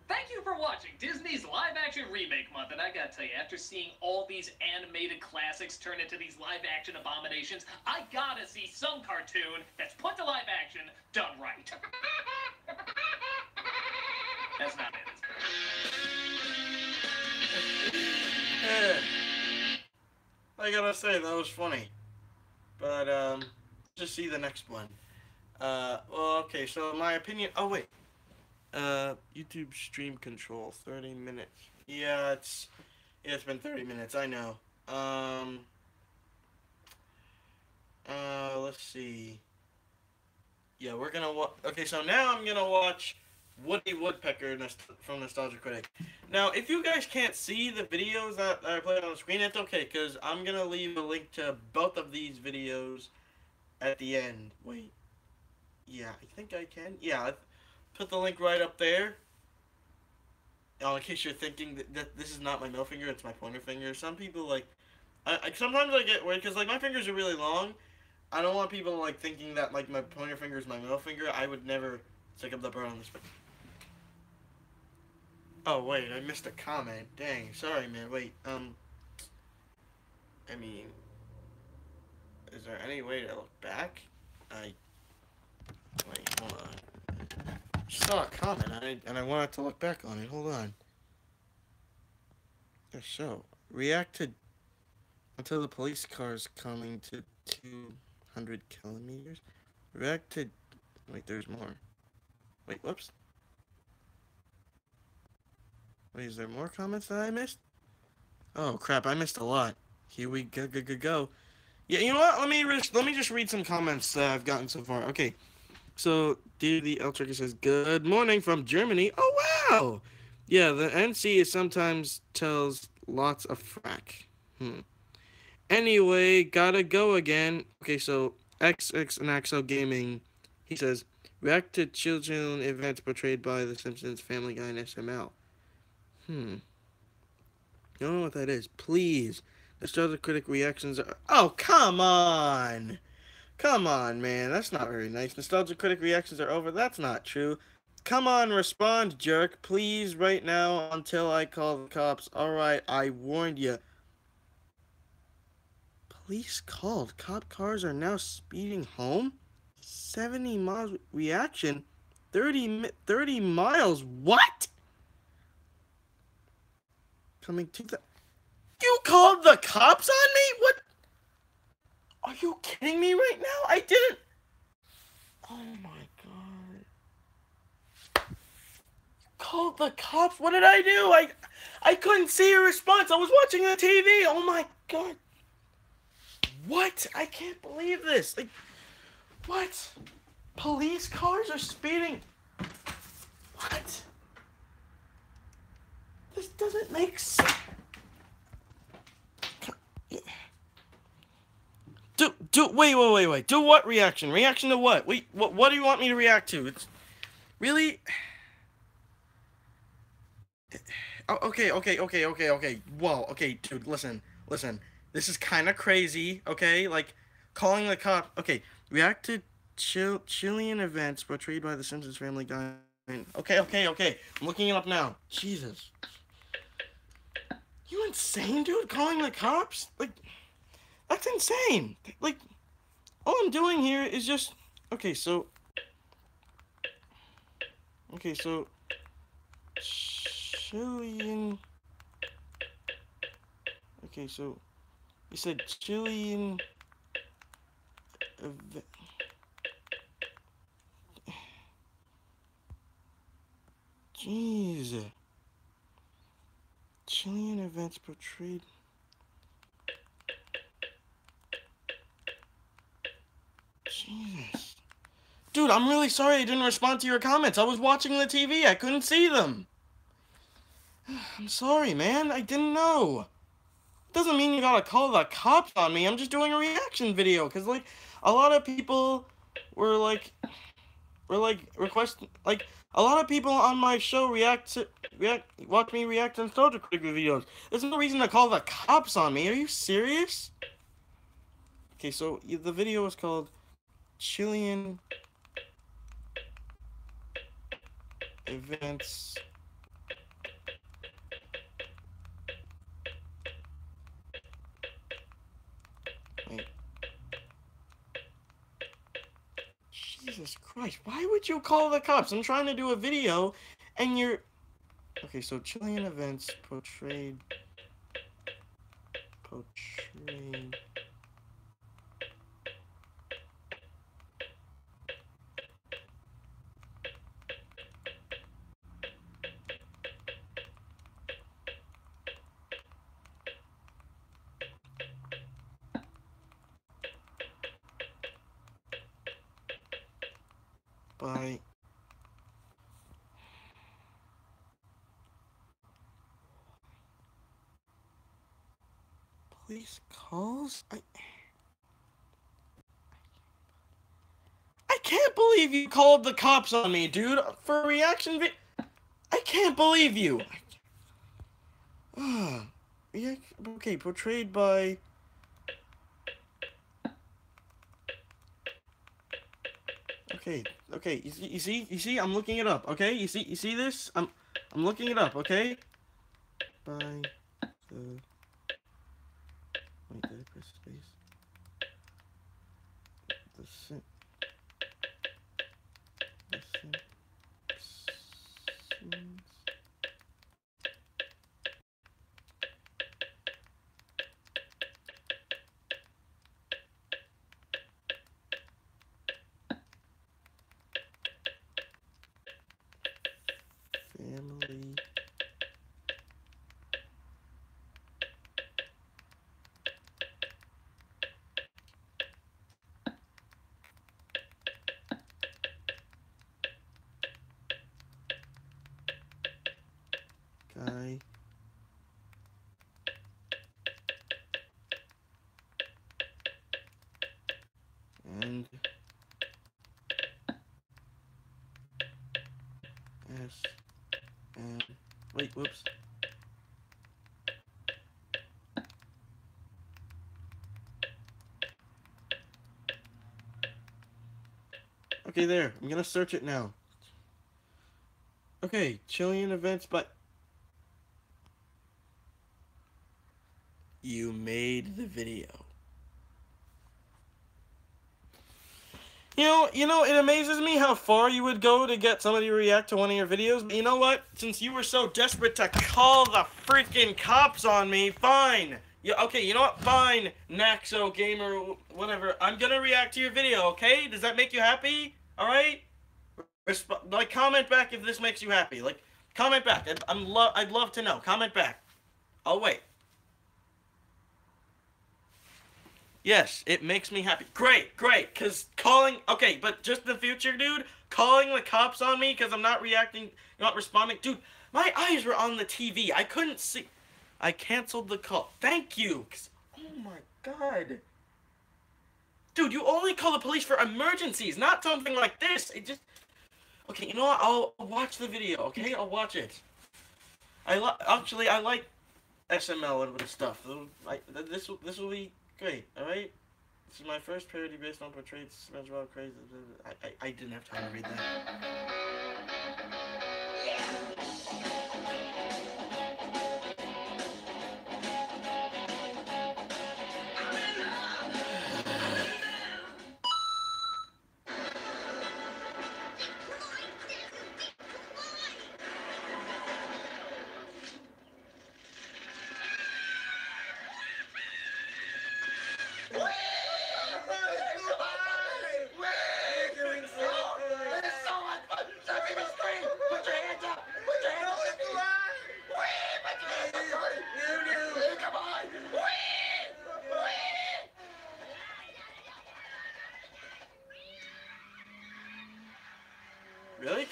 Thank you for watching Disney's live-action remake month, and I gotta tell you, after seeing all these animated classics turn into these live-action abominations, I gotta see some cartoon that's put to live action done right. That's not it. I gotta say, that was funny. But, just see the next one. Well, okay, so my opinion... Oh, wait. YouTube stream control, 30 minutes. Yeah, it's been 30 minutes, I know. Let's see. Yeah, we're gonna watch... Okay, so now I'm gonna watch Woody Woodpecker from Nostalgia Critic. Now, if you guys can't see the videos that I played on the screen, it's okay, because I'm going to leave a link to both of these videos at the end. Wait. Yeah, I think I can. Yeah, I put the link right up there. In case you're thinking that this is not my middle finger, it's my pointer finger. Some people, like... sometimes I get worried, because, like, my fingers are really long. I don't want people, like, thinking that, like, my pointer finger is my middle finger. I would never stick up the bird on this. Oh, wait, I missed a comment. Dang, sorry, man. Wait, I mean, is there any way to look back? Wait, hold on. I just saw a comment, and I wanted to look back on it. Hold on. So, reacted until the police car's coming to 200 kilometers. Reacted, wait, there's more. Wait, whoops. Wait, is there more comments that I missed? Oh, crap, I missed a lot. Here we go. Yeah, you know what? Let me just read some comments that I've gotten so far. Okay, so, the El Tricker says, good morning from Germany. Oh, wow! Yeah, the NC sometimes tells lots of frack. Anyway, gotta go again. Okay, so, XX and Axo Gaming, he says, react to children events portrayed by The Simpsons, Family Guy, and SML. I don't know what that is. Please. Nostalgia Critic reactions are... Oh, come on! Come on, man. That's not very nice. Nostalgia Critic reactions are over. That's not true. Come on, respond, jerk. Please, right now, until I call the cops. Alright, I warned you. Police called. Cop cars are now speeding home? 70 miles reaction? 30 miles? What? Coming to the... You called the cops on me? What? Are you kidding me right now? I didn't... Oh my god. You called the cops? What did I do? I couldn't see a response. I was watching the TV. Oh my god. What? I can't believe this. Like, what? Police cars are speeding. What? This doesn't make sense. Wait. Do what reaction? Reaction to what? Wait, what do you want me to react to? It's really... Oh, okay. Whoa, okay, dude, listen. This is kind of crazy, okay? Like, calling the cop... Okay, react to Chilean events portrayed by The Simpsons, Family Guy. Okay. I'm looking it up now. Jesus. You insane, dude? Calling the cops? Like... That's insane. Like, all I'm doing here is just... Okay, so... Chilean... Okay, so... You said Chilean... Jeez. Chilean events portrayed... Jesus. Dude, I'm really sorry I didn't respond to your comments. I was watching the TV. I couldn't see them. I'm sorry, man. I didn't know. Doesn't mean you gotta call the cops on me. I'm just doing a reaction video. Because, like, a lot of people were, like, requesting... Like, a lot of people on my show watch me react and start to Critic videos. There's no reason to call the cops on me. Are you serious? Okay, so the video is called Chilean Events Wait. Jesus Christ, why would you call the cops? I'm trying to do a video and you're... Okay, so Chilean events portrayed by police calls? I can't believe you called the cops on me, dude, for a reaction video. I can't believe you. Okay, portrayed by... Okay, you see, I'm looking it up, okay? You see this? I'm looking it up, okay? By the... Wait, did I press space? The Simpsons. Family. Guy. And S and wait, whoops. Okay, there. I'm gonna search it now. Okay, Chilean events, but you made the video. You know, it amazes me how far you would go to get somebody to react to one of your videos, but you know what? Since you were so desperate to call the freaking cops on me, fine. Yeah, okay, you know what? Fine, Naxo, Gamer, whatever. I'm gonna react to your video, okay? Does that make you happy? Alright? Like, comment back if this makes you happy. Like, comment back. I'd love to know. Comment back. I'll wait. Yes, it makes me happy. Great, because calling... Okay, but just in the future, dude, calling the cops on me because I'm not reacting, not responding... Dude, my eyes were on the TV. I couldn't see... I canceled the call. Thank you. Oh my god. Dude, you only call the police for emergencies, not something like this. It just... Okay, you know what? I'll watch the video, okay? I'll watch it. Actually, I like SML and stuff. This will be great, alright? This is my first parody based on portrayed SpongeBob crazy. I didn't have time to read that. I'm in love.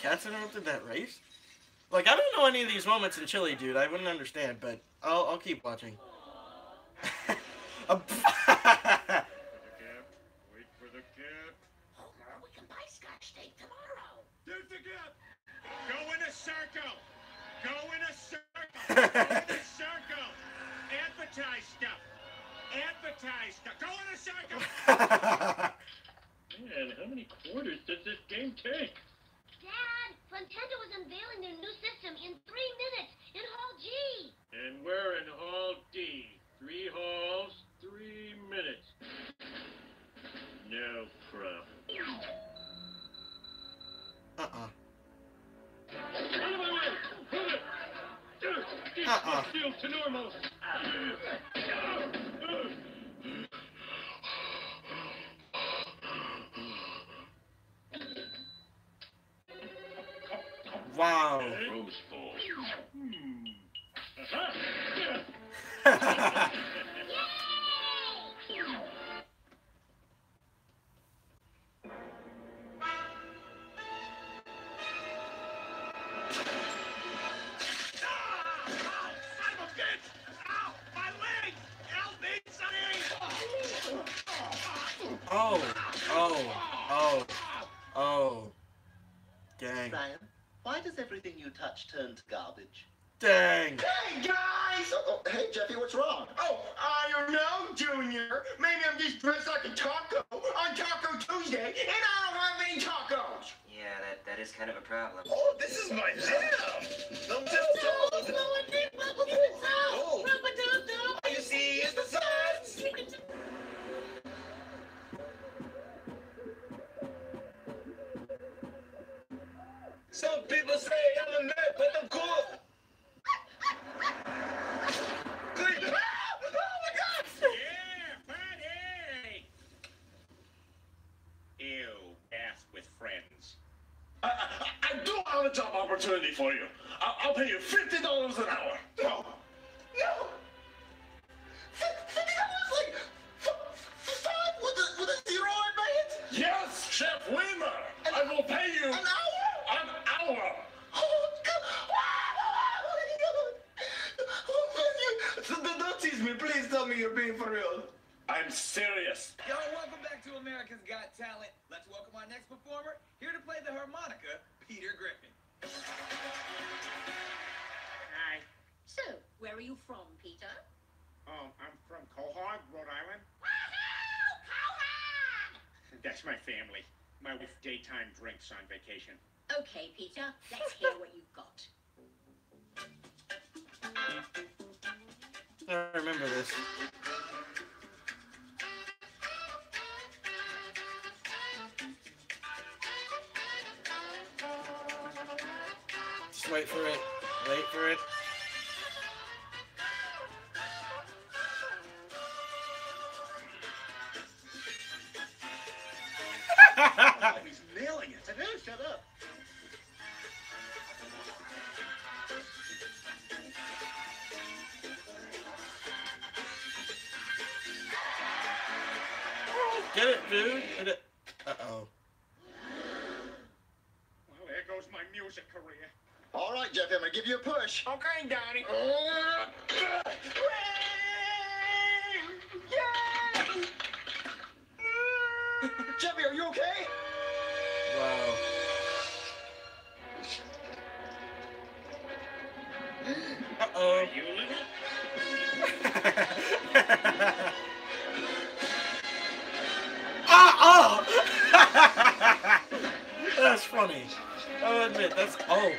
cats interrupted that race? Like, I don't know any of these moments in Chile, dude. I wouldn't understand, but I'll keep watching. Wait for the cab. Homer, we can buy Scotch tape tomorrow. There's the cab. Go in a circle. Go in a circle. Go in a circle. Advertise stuff. Advertise stuff. Go in a circle. Man, how many quarters does this game take? Dad, Nintendo is unveiling their new system in 3 minutes in Hall G. And we're in Hall D. 3 halls, 3 minutes. No problem. Still to normal. Wow. Room's full. Oh. Dang. Ryan, why does everything you touch turn to garbage? Dang. Hey, guys! Hey, Jeffy, what's wrong? Oh, I don't know, Junior. Maybe I'm just dressed like a taco on Taco Tuesday, and I don't have any tacos. Yeah, that is kind of a problem. Oh, this is my jam! Don't tell someone! Oh, all you see is the sides! Some people say I'm a nerd, but I'm cool. Oh my God! Yeah, party! Ew, ass with friends. I do have a job opportunity for you. I'll pay you $50 an hour. No! No! $50 like five with a zero in my head? Yes, Chef Weimer. I will pay you An hour? an hour. Oh, God. Don't tease me. Please tell me you're being for real. I'm serious. Yo, welcome back to America's Got Talent. Let's welcome our next performer, here to play the harmonica, Peter Griffin. Hi. So, where are you from, Peter? I'm from Quahog, Rhode Island. Woohoo! Cohog! That's my family. My wife daytime drinks on vacation. Okay, Peter, let's hear what you've got. I remember this. Just wait for it. Wait for it. Oh, he's nailing it. Shut up. Get it, dude. Get it. Uh-oh. Well, there goes my music career. All right, Jeff, I'm going to give you a push. Okay, Donnie. Jeffy, are you okay? Wow. Uh-oh. You little? Oh! That's funny. I'll admit, that's... Oh.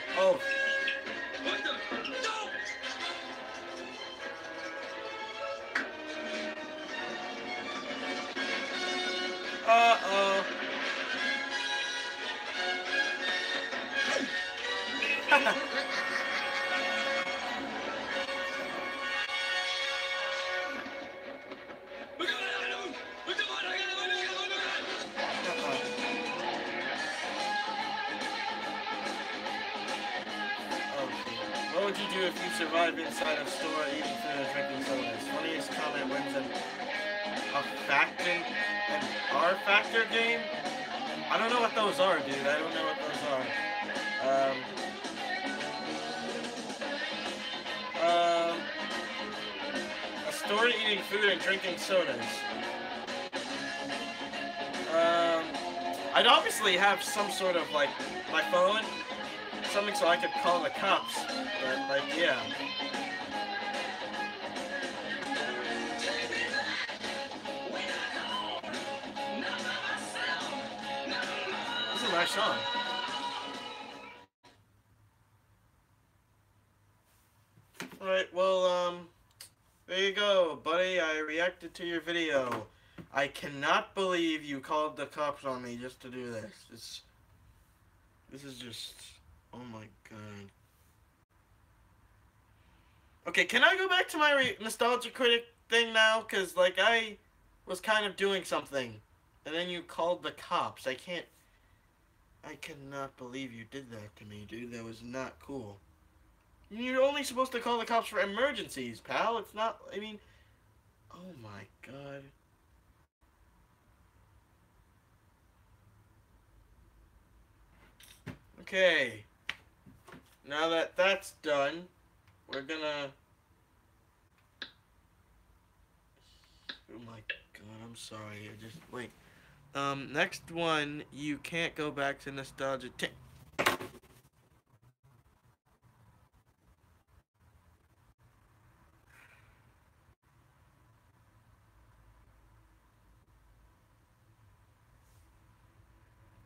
What the? No! Uh-oh. What would you do if you survived inside a store eating food and drinking sodas? Funniest comment wins a factor, an R factor game? I don't know what those are, dude. I don't know what those are. Um, um, a store eating food and drinking sodas. I'd obviously have some sort of, like, my phone, something so I could call the cops, but, like, yeah. This is a nice song. Alright, well, there you go, buddy. I reacted to your video. I cannot believe you called the cops on me just to do this. This is just... Oh my god. Okay, can I go back to my Nostalgia Critic thing now? Because, like, I was kind of doing something. And then you called the cops. I cannot believe you did that to me, dude. That was not cool. You're only supposed to call the cops for emergencies, pal. It's not, I mean... Oh my god. Okay. Now that that's done, we're gonna... Oh my god, I'm sorry. I just... Wait. Next one, you can't go back to Nostalgia...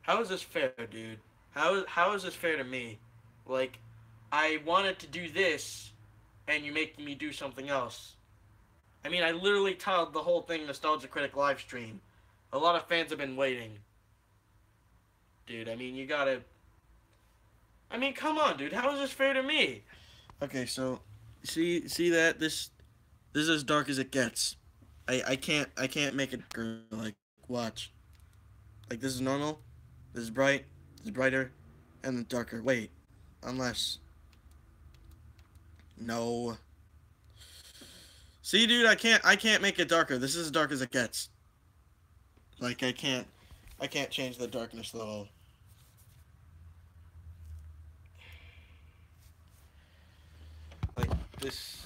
How is this fair, dude? How is this fair to me? Like, I wanted to do this, and you're making me do something else. I mean, I literally titled the whole thing Nostalgia Critic live stream. A lot of fans have been waiting. Dude, I mean, you gotta... I mean, come on, dude. How is this fair to me? Okay, so, see that? This is as dark as it gets. I can't make it, like, watch. Like, this is normal. This is bright, this is brighter, and then darker. Wait, unless... No. See, dude, I can't make it darker. This is as dark as it gets. Like, I can't change the darkness level. Like, this...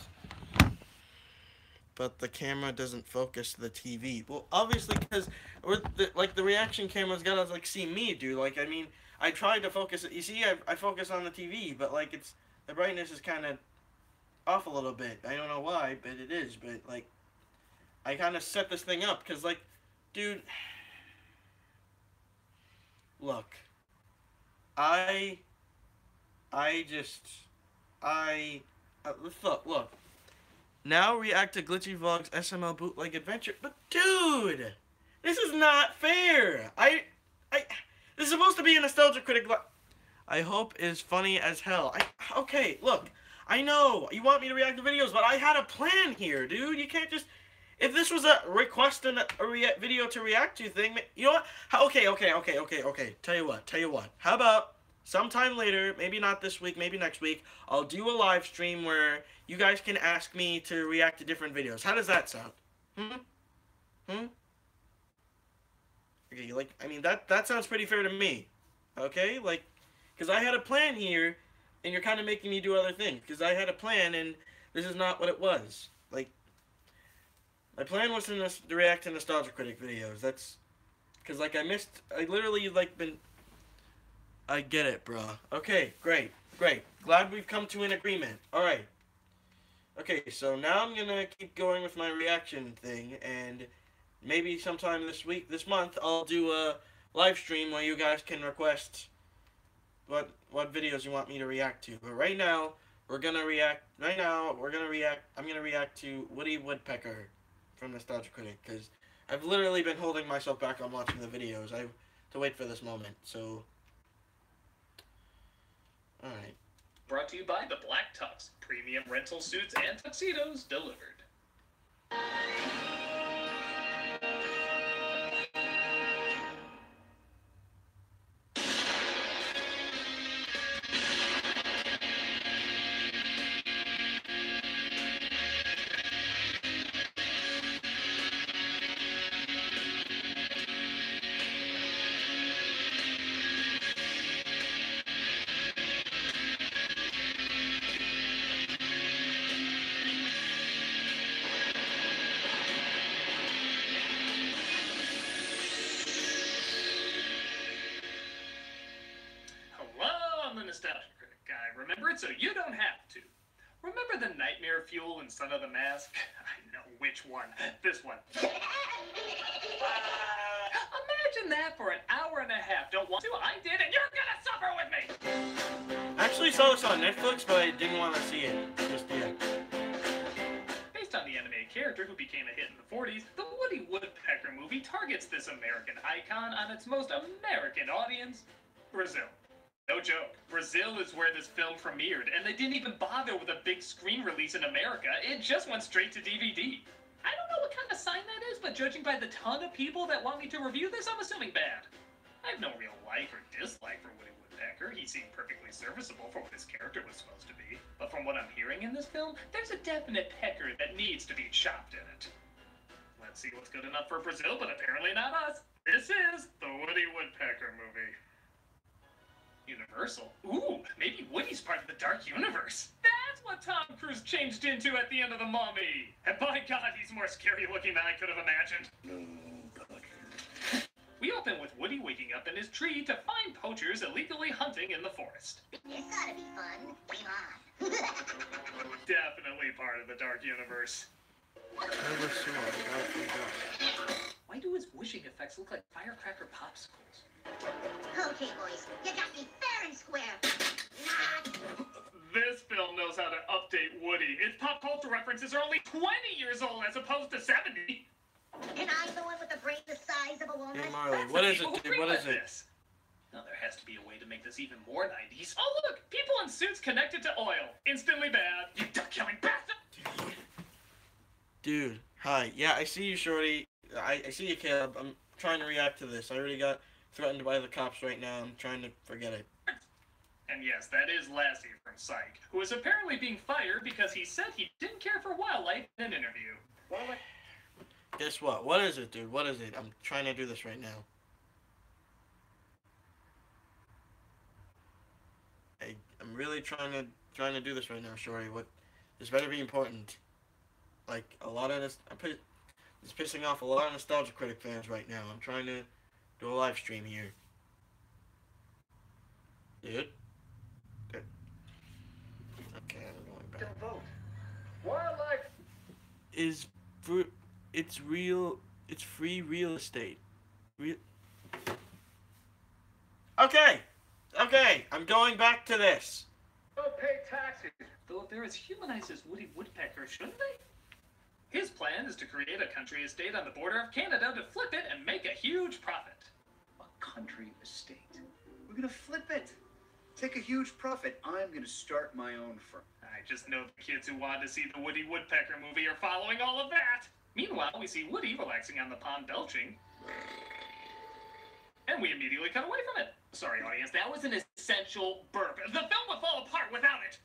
But the camera doesn't focus the TV. Well, obviously, because the reaction camera's gotta, like, see me, dude. Like, I mean, I tried to focus it. You see, I focus on the TV, but, like, it's... The brightness is kind of off a little bit. I don't know why, but it is. But, like, I kind of set this thing up, because, like, dude... Look. Look. Now react to Glitchy Vlog's SML bootleg adventure. But dude, this is not fair. This is supposed to be a Nostalgia Critic. I hope is funny as hell. Okay, look. I know you want me to react to videos, but I had a plan here, dude. You can't just... If this was a request and a video to react to thing, you know what? Okay. Tell you what. How about sometime later, maybe not this week, maybe next week, I'll do a live stream where you guys can ask me to react to different videos. How does that sound? Okay, like, I mean, that sounds pretty fair to me. Okay? Like, because I had a plan here, and you're kind of making me do other things. Because I had a plan, and this is not what it was. Like, my plan was to react to Nostalgia Critic videos. That's... Because, like, I literally, like, been... I get it, bruh. Okay, great. Glad we've come to an agreement. Alright. Okay, so now I'm gonna keep going with my reaction thing, and maybe sometime this month, I'll do a live stream where you guys can request what videos you want me to react to. But right now, I'm gonna react to Woody Woodpecker from Nostalgia Critic, because I've literally been holding myself back on watching the videos. I have to wait for this moment, so... Alright. Brought to you by the Black Tux. Premium rental suits and tuxedos delivered. Air Fuel and Son of the Mask? I know which one. This one. Imagine that for an hour and a half. Don't want to? I did, and you're gonna suffer with me! I actually saw this on Netflix, but I didn't want to see it just yet. Based on the animated character who became a hit in the 40s, the Woody Woodpecker movie targets this American icon on its most American audience, Brazil. No joke. Brazil is where this film premiered, and they didn't even bother with a big screen release in America. It just went straight to DVD. I don't know what kind of sign that is, but judging by the ton of people that want me to review this, I'm assuming bad. I have no real like or dislike for Woody Woodpecker. He seemed perfectly serviceable for what his character was supposed to be. But from what I'm hearing in this film, there's a definite pecker that needs to be chopped in it. Let's see what's good enough for Brazil, but apparently not us. This is the Woody Woodpecker movie. Universal? Ooh, maybe Woody's part of the Dark Universe. That's what Tom Cruise changed into at the end of The Mummy. And by God, he's more scary looking than I could have imagined. We open with Woody waking up in his tree to find poachers illegally hunting in the forest. This ought to be fun. Come on. Definitely part of the Dark Universe. Never saw it. Why do his wishing effects look like firecracker popsicles? Okay, boys, you got me fair and square. This film knows how to update Woody. Its pop culture references are only 20 years old as opposed to 70. And I'm the one with the brain the size of a walnut. Hey Marley, what is it, dude? What is it? This. Now there has to be a way to make this even more 90s. Oh look, people in suits connected to oil. Instantly bad. You duck-killing bastard! Dude, hi. Yeah, I see you, Shorty. I see you, Caleb. I'm trying to react to this. I already got threatened by the cops right now. I'm trying to forget it. And yes, that is Lassie from Psych, who is apparently being fired because he said he didn't care for wildlife in an interview. Guess what? What is it, dude? What is it? I'm trying to do this right now. I'm really trying to do this right now, Shorty. What? This better be important. Like a lot of this, it's pissing off a lot of Nostalgia Critic fans right now. I'm trying to do a live stream here. Dude. Okay, I'm going back. Don't vote. Wildlife Is it's real. It's free real estate. Okay. Okay. I'm going back to this. don't pay taxes. Though if they're as humanized as Woody Woodpecker, shouldn't they? His plan is to create a country estate on the border of Canada to flip it and make a huge profit. A country estate. We're gonna flip it. Take a huge profit. I'm gonna start my own firm. I just know the kids who wanted to see the Woody Woodpecker movie are following all of that. Meanwhile, we see Woody relaxing on the pond belching. And we immediately cut away from it. Sorry, audience, that was an essential burp. The film would fall apart without it.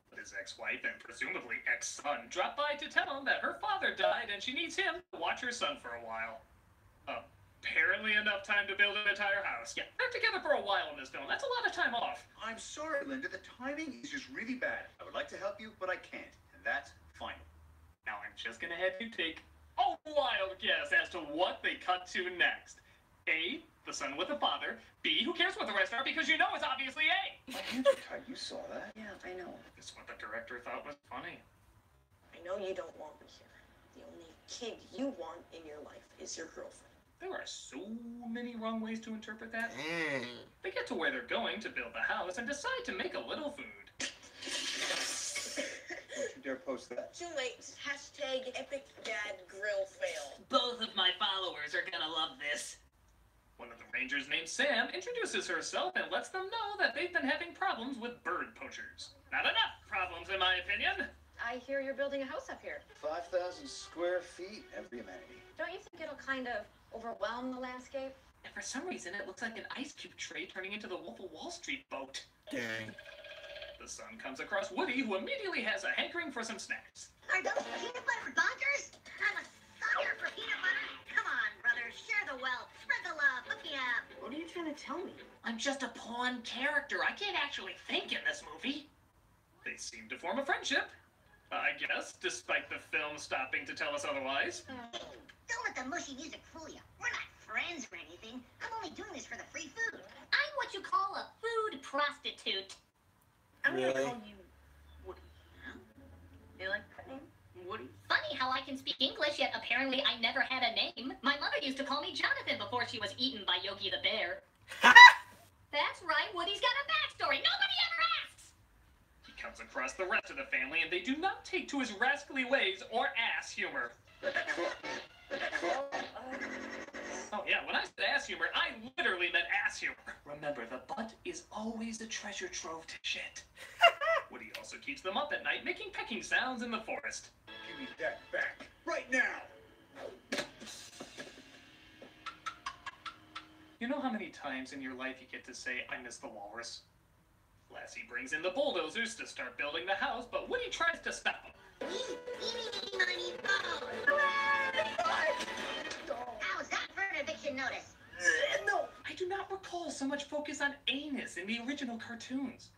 But his ex-wife and presumably ex-son drop by to tell him that her father died and she needs him to watch her son for a while. Apparently enough time to build an entire house. Yeah, they're together for a while in this film. That's a lot of time off. I'm sorry, Linda. The timing is just really bad. I would like to help you, but I can't. And that's final. Now I'm just gonna have you take a wild guess as to what they cut to next. A, the son with the father. B, who cares what the rest are because you know it's obviously A. My hands are tied. You saw that? Yeah, I know. It's what the director thought was funny. I know you don't want me here. The only kid you want in your life is your girlfriend. There are so many wrong ways to interpret that. They get to where they're going to build the house and decide to make a little food. Don't you dare post that. Too late. Hashtag epic dad grill fail. Both of my followers are gonna love this. One of the rangers named Sam introduces herself and lets them know that they've been having problems with bird poachers. Not enough problems, in my opinion. I hear you're building a house up here. 5,000 square feet, every amenity. Don't you think it'll kind of overwhelm the landscape? And for some reason, it looks like an ice cube tray turning into the Wolf of Wall Street boat. Dang. The son comes across Woody, who immediately has a hankering for some snacks. Are those peanut butter bonkers? I'm a sucker for peanut butter. Come on, brother, share the wealth, spread the love, hook me up. What are you trying to tell me? I'm just a pawn character. I can't actually think in this movie. They seem to form a friendship, I guess, despite the film stopping to tell us otherwise. Don't let the mushy music fool you. We're not friends or anything. I'm only doing this for the free food. I'm what you call a food prostitute. I'm gonna Really? call you Woody. Huh? You like Woody. Funny how I can speak English, yet apparently I never had a name. My mother used to call me Jonathan before she was eaten by Yogi the Bear. That's right, Woody's got a backstory. Nobody ever asks! He comes across the rest of the family, and they do not take to his rascally ways or ass humor. Oh yeah, when I said ass humor, I literally meant ass humor. Remember, the butt is always a treasure trove to shit. Woody also keeps them up at night, making pecking sounds in the forest. Give me that back, right now! You know how many times in your life you get to say, I miss the walrus? Lassie brings in the bulldozers to start building the house, but Woody tries to stop them. How's that for an eviction notice? No, I do not recall so much focus on anus in the original cartoons.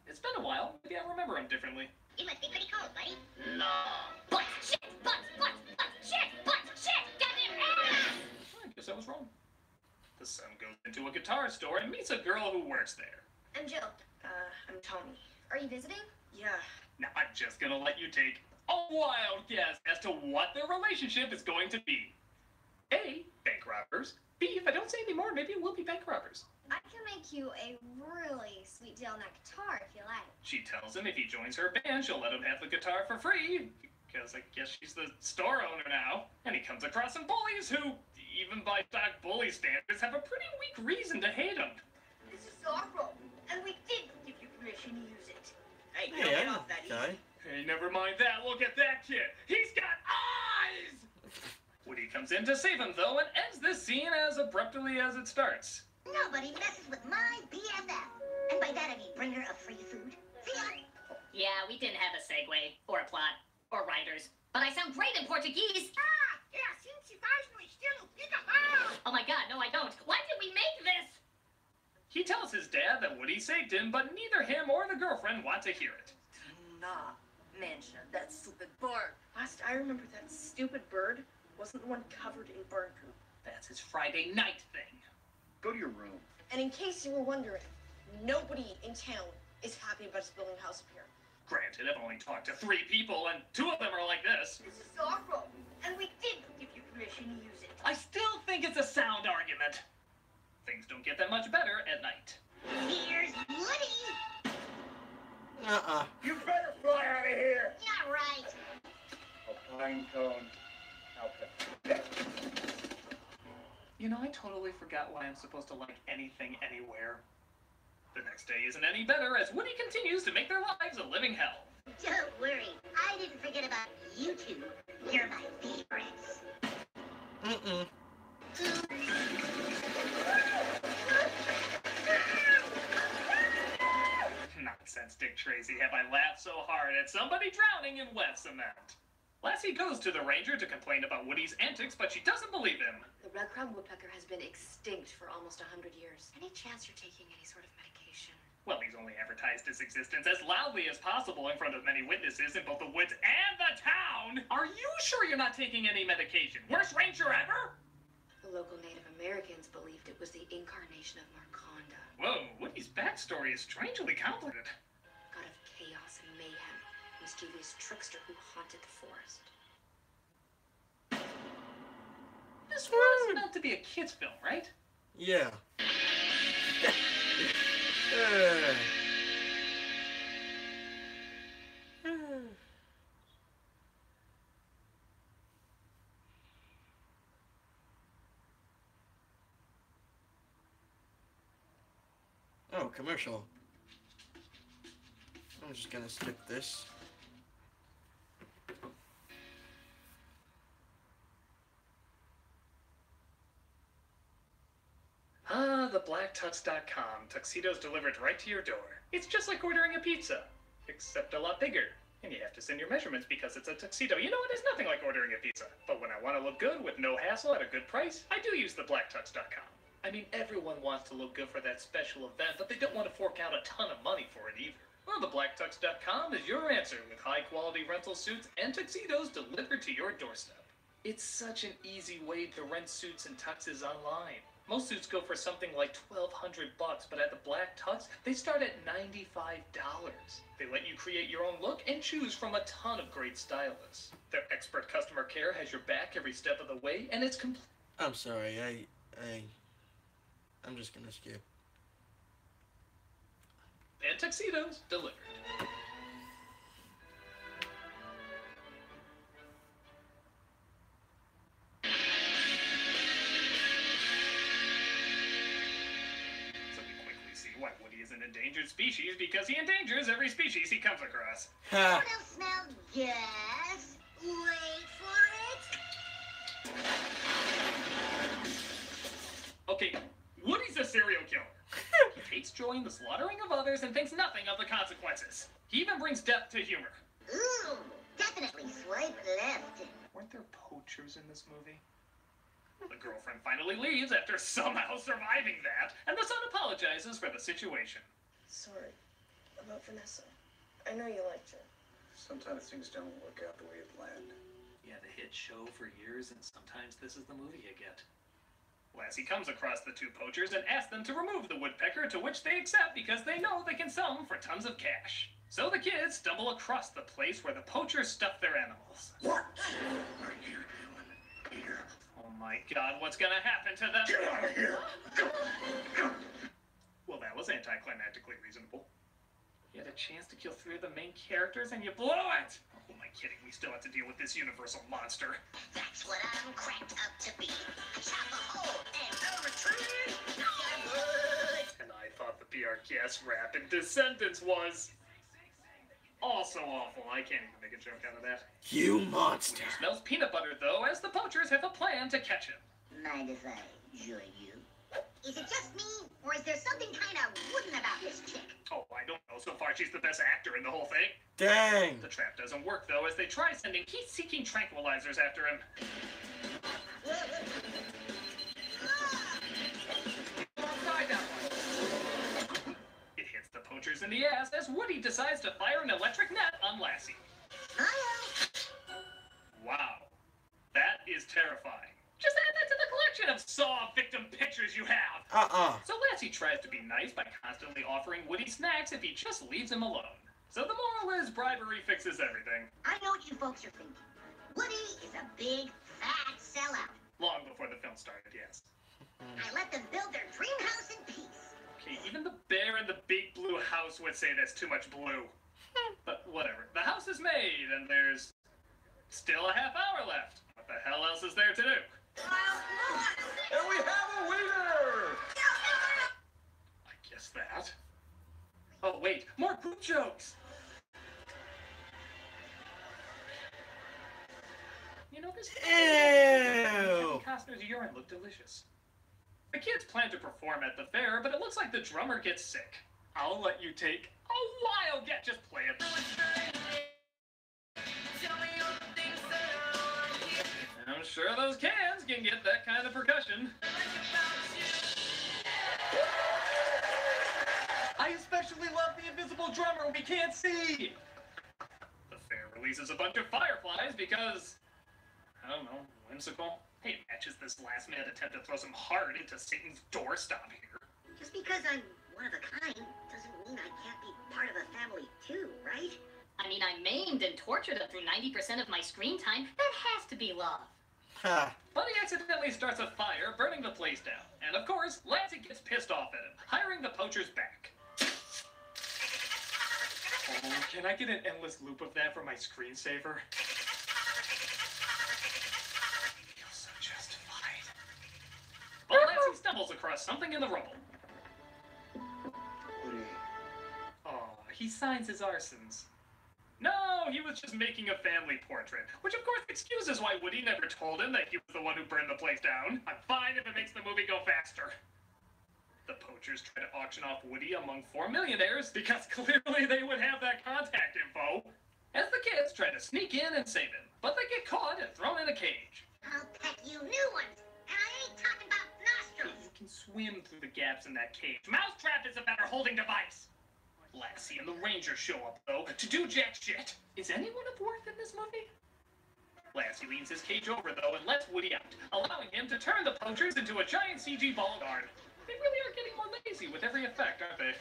It's been a while. Maybe I remember them differently. You must be pretty cold, buddy. No. Butt, shit, butt, shit, goddamn ass! I guess I was wrong. The son goes into a guitar store and meets a girl who works there. I'm Jill. I'm Tony. Are you visiting? Yeah. Now I'm just gonna let you take a wild guess as to what their relationship is going to be. A, bank robbers. B, if I don't say any more, maybe it will be bank robbers. I can make you a really sweet deal on that guitar if you like. She tells him if he joins her band, she'll let him have the guitar for free, because I guess she's the store owner now. And he comes across some bullies who, even by stock bully standards, have a pretty weak reason to hate him. This is our room, and we did give you permission to use it. Hey, Hey, don't get off that easy. Hey, never mind that. Look at that kid. He's got eyes! Woody comes in to save him, though, and ends this scene as abruptly as it starts. Nobody messes with my BFF. And by that I mean bring her a free food. See ya. Yeah, we didn't have a segue, or a plot, or writers. But I sound great in Portuguese! Oh my god, no I don't. Why did we make this? He tells his dad that Woody saved him, but neither him or the girlfriend want to hear it. Nah, mention that stupid bird. Last I remember, that stupid bird wasn't the one covered in bird poop. That's his Friday night thing. Go to your room. And in case you were wondering, nobody in town is happy about us building a house up here. Granted, I've only talked to 3 people, and 2 of them are like this. This is our room, and we did give you permission to use it. I still think it's a sound argument. Things don't get that much better at night. Here's Woody. You better fly out of here. Yeah, right. A pine cone. Okay. You know, I totally forgot why I'm supposed to like anything anywhere. The next day isn't any better as Woody continues to make their lives a living hell. Don't worry. I didn't forget about you two. You're my favorites. Nonsense, Dick Tracy. Have I laughed so hard at somebody drowning in wet cement? Lassie goes to the ranger to complain about Woody's antics, but she doesn't believe him. The red-crowned woodpecker has been extinct for almost 100 years. Any chance you're taking any sort of medication? Well, he's only advertised his existence as loudly as possible in front of many witnesses in both the woods and the town. Are you sure you're not taking any medication? Worst ranger ever? The local Native Americans believed it was the incarnation of Marconda, Whoa, Woody's backstory is strangely complicated. god of chaos and mayhem, mischievous trickster who haunted the forest. This was meant to be a kid's film, right? Yeah. Oh, commercial. I'm just gonna skip this. Ah, theblacktuts.com. Tuxedos delivered right to your door. It's just like ordering a pizza, except a lot bigger. And you have to send your measurements because it's a tuxedo. You know, it is nothing like ordering a pizza. But when I want to look good with no hassle at a good price, I do use theblacktuts.com. I mean, everyone wants to look good for that special event, but they don't want to fork out a ton of money for it either. Well, thebblacktux.com is your answer with high-quality rental suits and tuxedos delivered to your doorstep. It's such an easy way to rent suits and tuxes online. Most suits go for something like $1,200, but at the Black Tux, they start at $95. They let you create your own look and choose from a ton of great stylists. Their expert customer care has your back every step of the way, and it's complete. I'm sorry, I'm just gonna skip. And tuxedos delivered. Why Woody is an endangered species because he endangers every species he comes across. Smell, smell, yes. Wait for it. Okay, Woody's a serial killer. He takes joy in the slaughtering of others and thinks nothing of the consequences. He even brings death to humor. Ooh, definitely swipe left. Weren't there poachers in this movie? The girlfriend finally leaves after somehow surviving that, and the son apologizes for the situation. Sorry about Vanessa. I know you liked her. Sometimes things don't work out the way you planned. You had a hit show for years, and sometimes this is the movie you get. Lassie comes across the two poachers and asks them to remove the woodpecker, to which they accept because they know they can sell them for tons of cash. So the kids stumble across the place where the poachers stuff their animals. What are you doing here? Oh my god, what's gonna happen to them? Get out of here! Well, that was anticlimactically reasonable. You had a chance to kill 3 of the main characters and you blew it! Oh, who am I kidding? We still have to deal with this universal monster. That's what I'm cracked up to be. Chop a hole and a retreat. And I thought the PR guest rap in Descendants was also awful. I can't even make a joke out of that. You monster. He smells peanut butter, though, as the poachers have a plan to catch him. Mind if I join you? Is it just me, or is there something kind of wooden about this chick? Oh, I don't know. So far, she's the best actor in the whole thing. Dang. The trap doesn't work, though, as they try sending heat-seeking tranquilizers after him. It hits the poachers in the ass as Woody decides to fire an electric net on Lassie. Wow. That is terrifying. Just add that to the collection of Saw victim pictures you have. So Lassie tries to be nice by constantly offering Woody snacks if he just leaves him alone. So the moral is bribery fixes everything. I know what you folks are thinking. Woody is a big, fat sellout. Long before the film started, yes. I let them build their dream house in peace. Okay, even the bear in the big blue house would say that's too much blue. But whatever. The house is made, and there's still a half hour left. What the hell else is there to do? And we have a winner! I guess that. Oh, wait. More poop jokes! You know, this Ew! Costner's urine looked delicious. The kids plan to perform at the fair, but it looks like the drummer gets sick. I'll let you take a while. Yeah, just play it. I'm sure those cans can get that kind of percussion. I especially love the invisible drummer we can't see. The fair releases a bunch of fireflies because, I don't know, whimsical. Hey, it matches this last-minute attempt to throw some heart into Satan's doorstop here. Just because I'm one of a kind doesn't mean I can't be part of a family too, right? I mean, I maimed and tortured them through 90% of my screen time. That has to be love. But he accidentally starts a fire, burning the place down. And of course, Lassie gets pissed off at him, hiring the poachers back. Oh, can I get an endless loop of that for my screensaver? Feels so justified. But Lassie stumbles across something in the rubble. Oh, he signs his arsons. No, he was just making a family portrait, which of course excuses why Woody never told him that he was the one who burned the place down. I'm fine if it makes the movie go faster. The poachers try to auction off Woody among 4 millionaires because clearly they would have that contact info. As the kids try to sneak in and save him, but they get caught and thrown in a cage. I'll peck you new ones, and I ain't talking about nostrils. You can swim through the gaps in that cage. Mousetrap is a better holding device. Lassie and the Rangers show up, though, to do jack shit. Is anyone of worth in this movie? last, he leans his cage over, though, and lets Woody out, allowing him to turn the poachers into a giant CG ball guard. They really are getting more lazy with every effect, aren't they?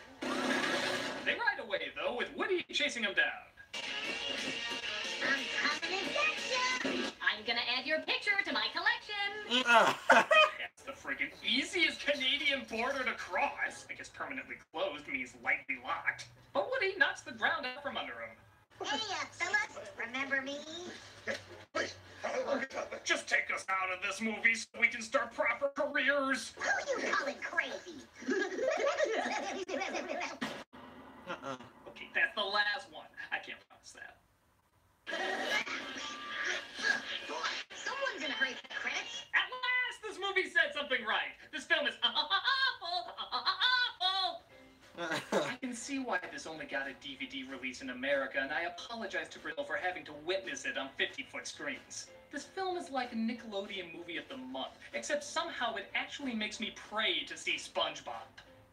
They ride away, though, with Woody chasing them down. I'm coming to get you! I'm gonna add your picture to my collection. That's the friggin' easiest Canadian border to cross. I guess permanently closed means lightly locked. But Woody knocks the ground out from under him. Hey, fellas, remember me? Wait, Just take us out of this movie so we can start proper careers. Who you calling crazy? Okay, that's the last one. I can't promise that. Someone's in a hurry for the credits. At last, this movie said something right. This film is awful, awful. I can see why this only got a DVD release in America, and I apologize to Brazil for having to witness it on 50-foot screens. This film is like a Nickelodeon movie of the month, except somehow it actually makes me pray to see SpongeBob.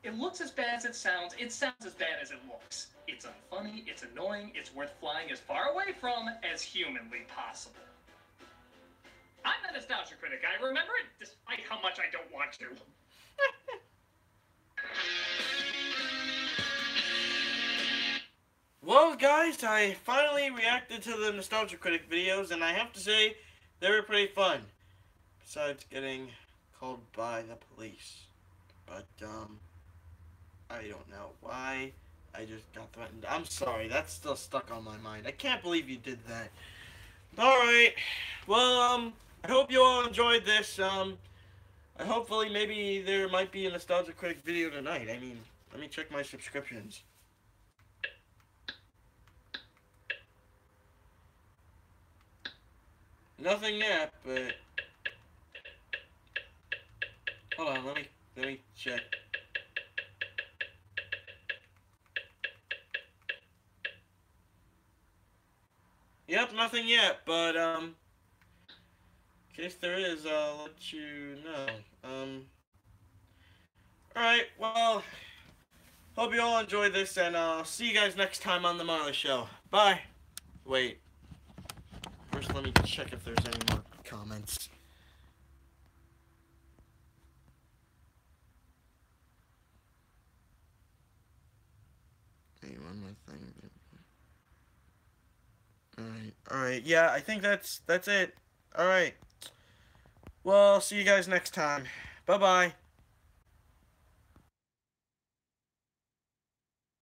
It looks as bad as it sounds as bad as it looks. It's unfunny, it's annoying, it's worth flying as far away from as humanly possible. I'm the Nostalgia Critic, I remember it despite how much I don't want to. Well, guys, I finally reacted to the Nostalgia Critic videos, and I have to say, they were pretty fun. Besides getting called by the police. But, I don't know why. I just got threatened. I'm sorry, that's still stuck on my mind. I can't believe you did that. Alright, well, I hope you all enjoyed this. Hopefully, maybe there might be a Nostalgia Critic video tonight. I mean, let me check my subscriptions. Nothing yet, but hold on, let me check. Yep, nothing yet, but in case there is, I'll let you know. Alright, well, hope you all enjoyed this, and I'll see you guys next time on The Marley Show. Bye. Wait. First, let me check if there's any more comments. Hey, one more thing. Alright, yeah, I think that's it. Alright. Well, see you guys next time. Bye-bye.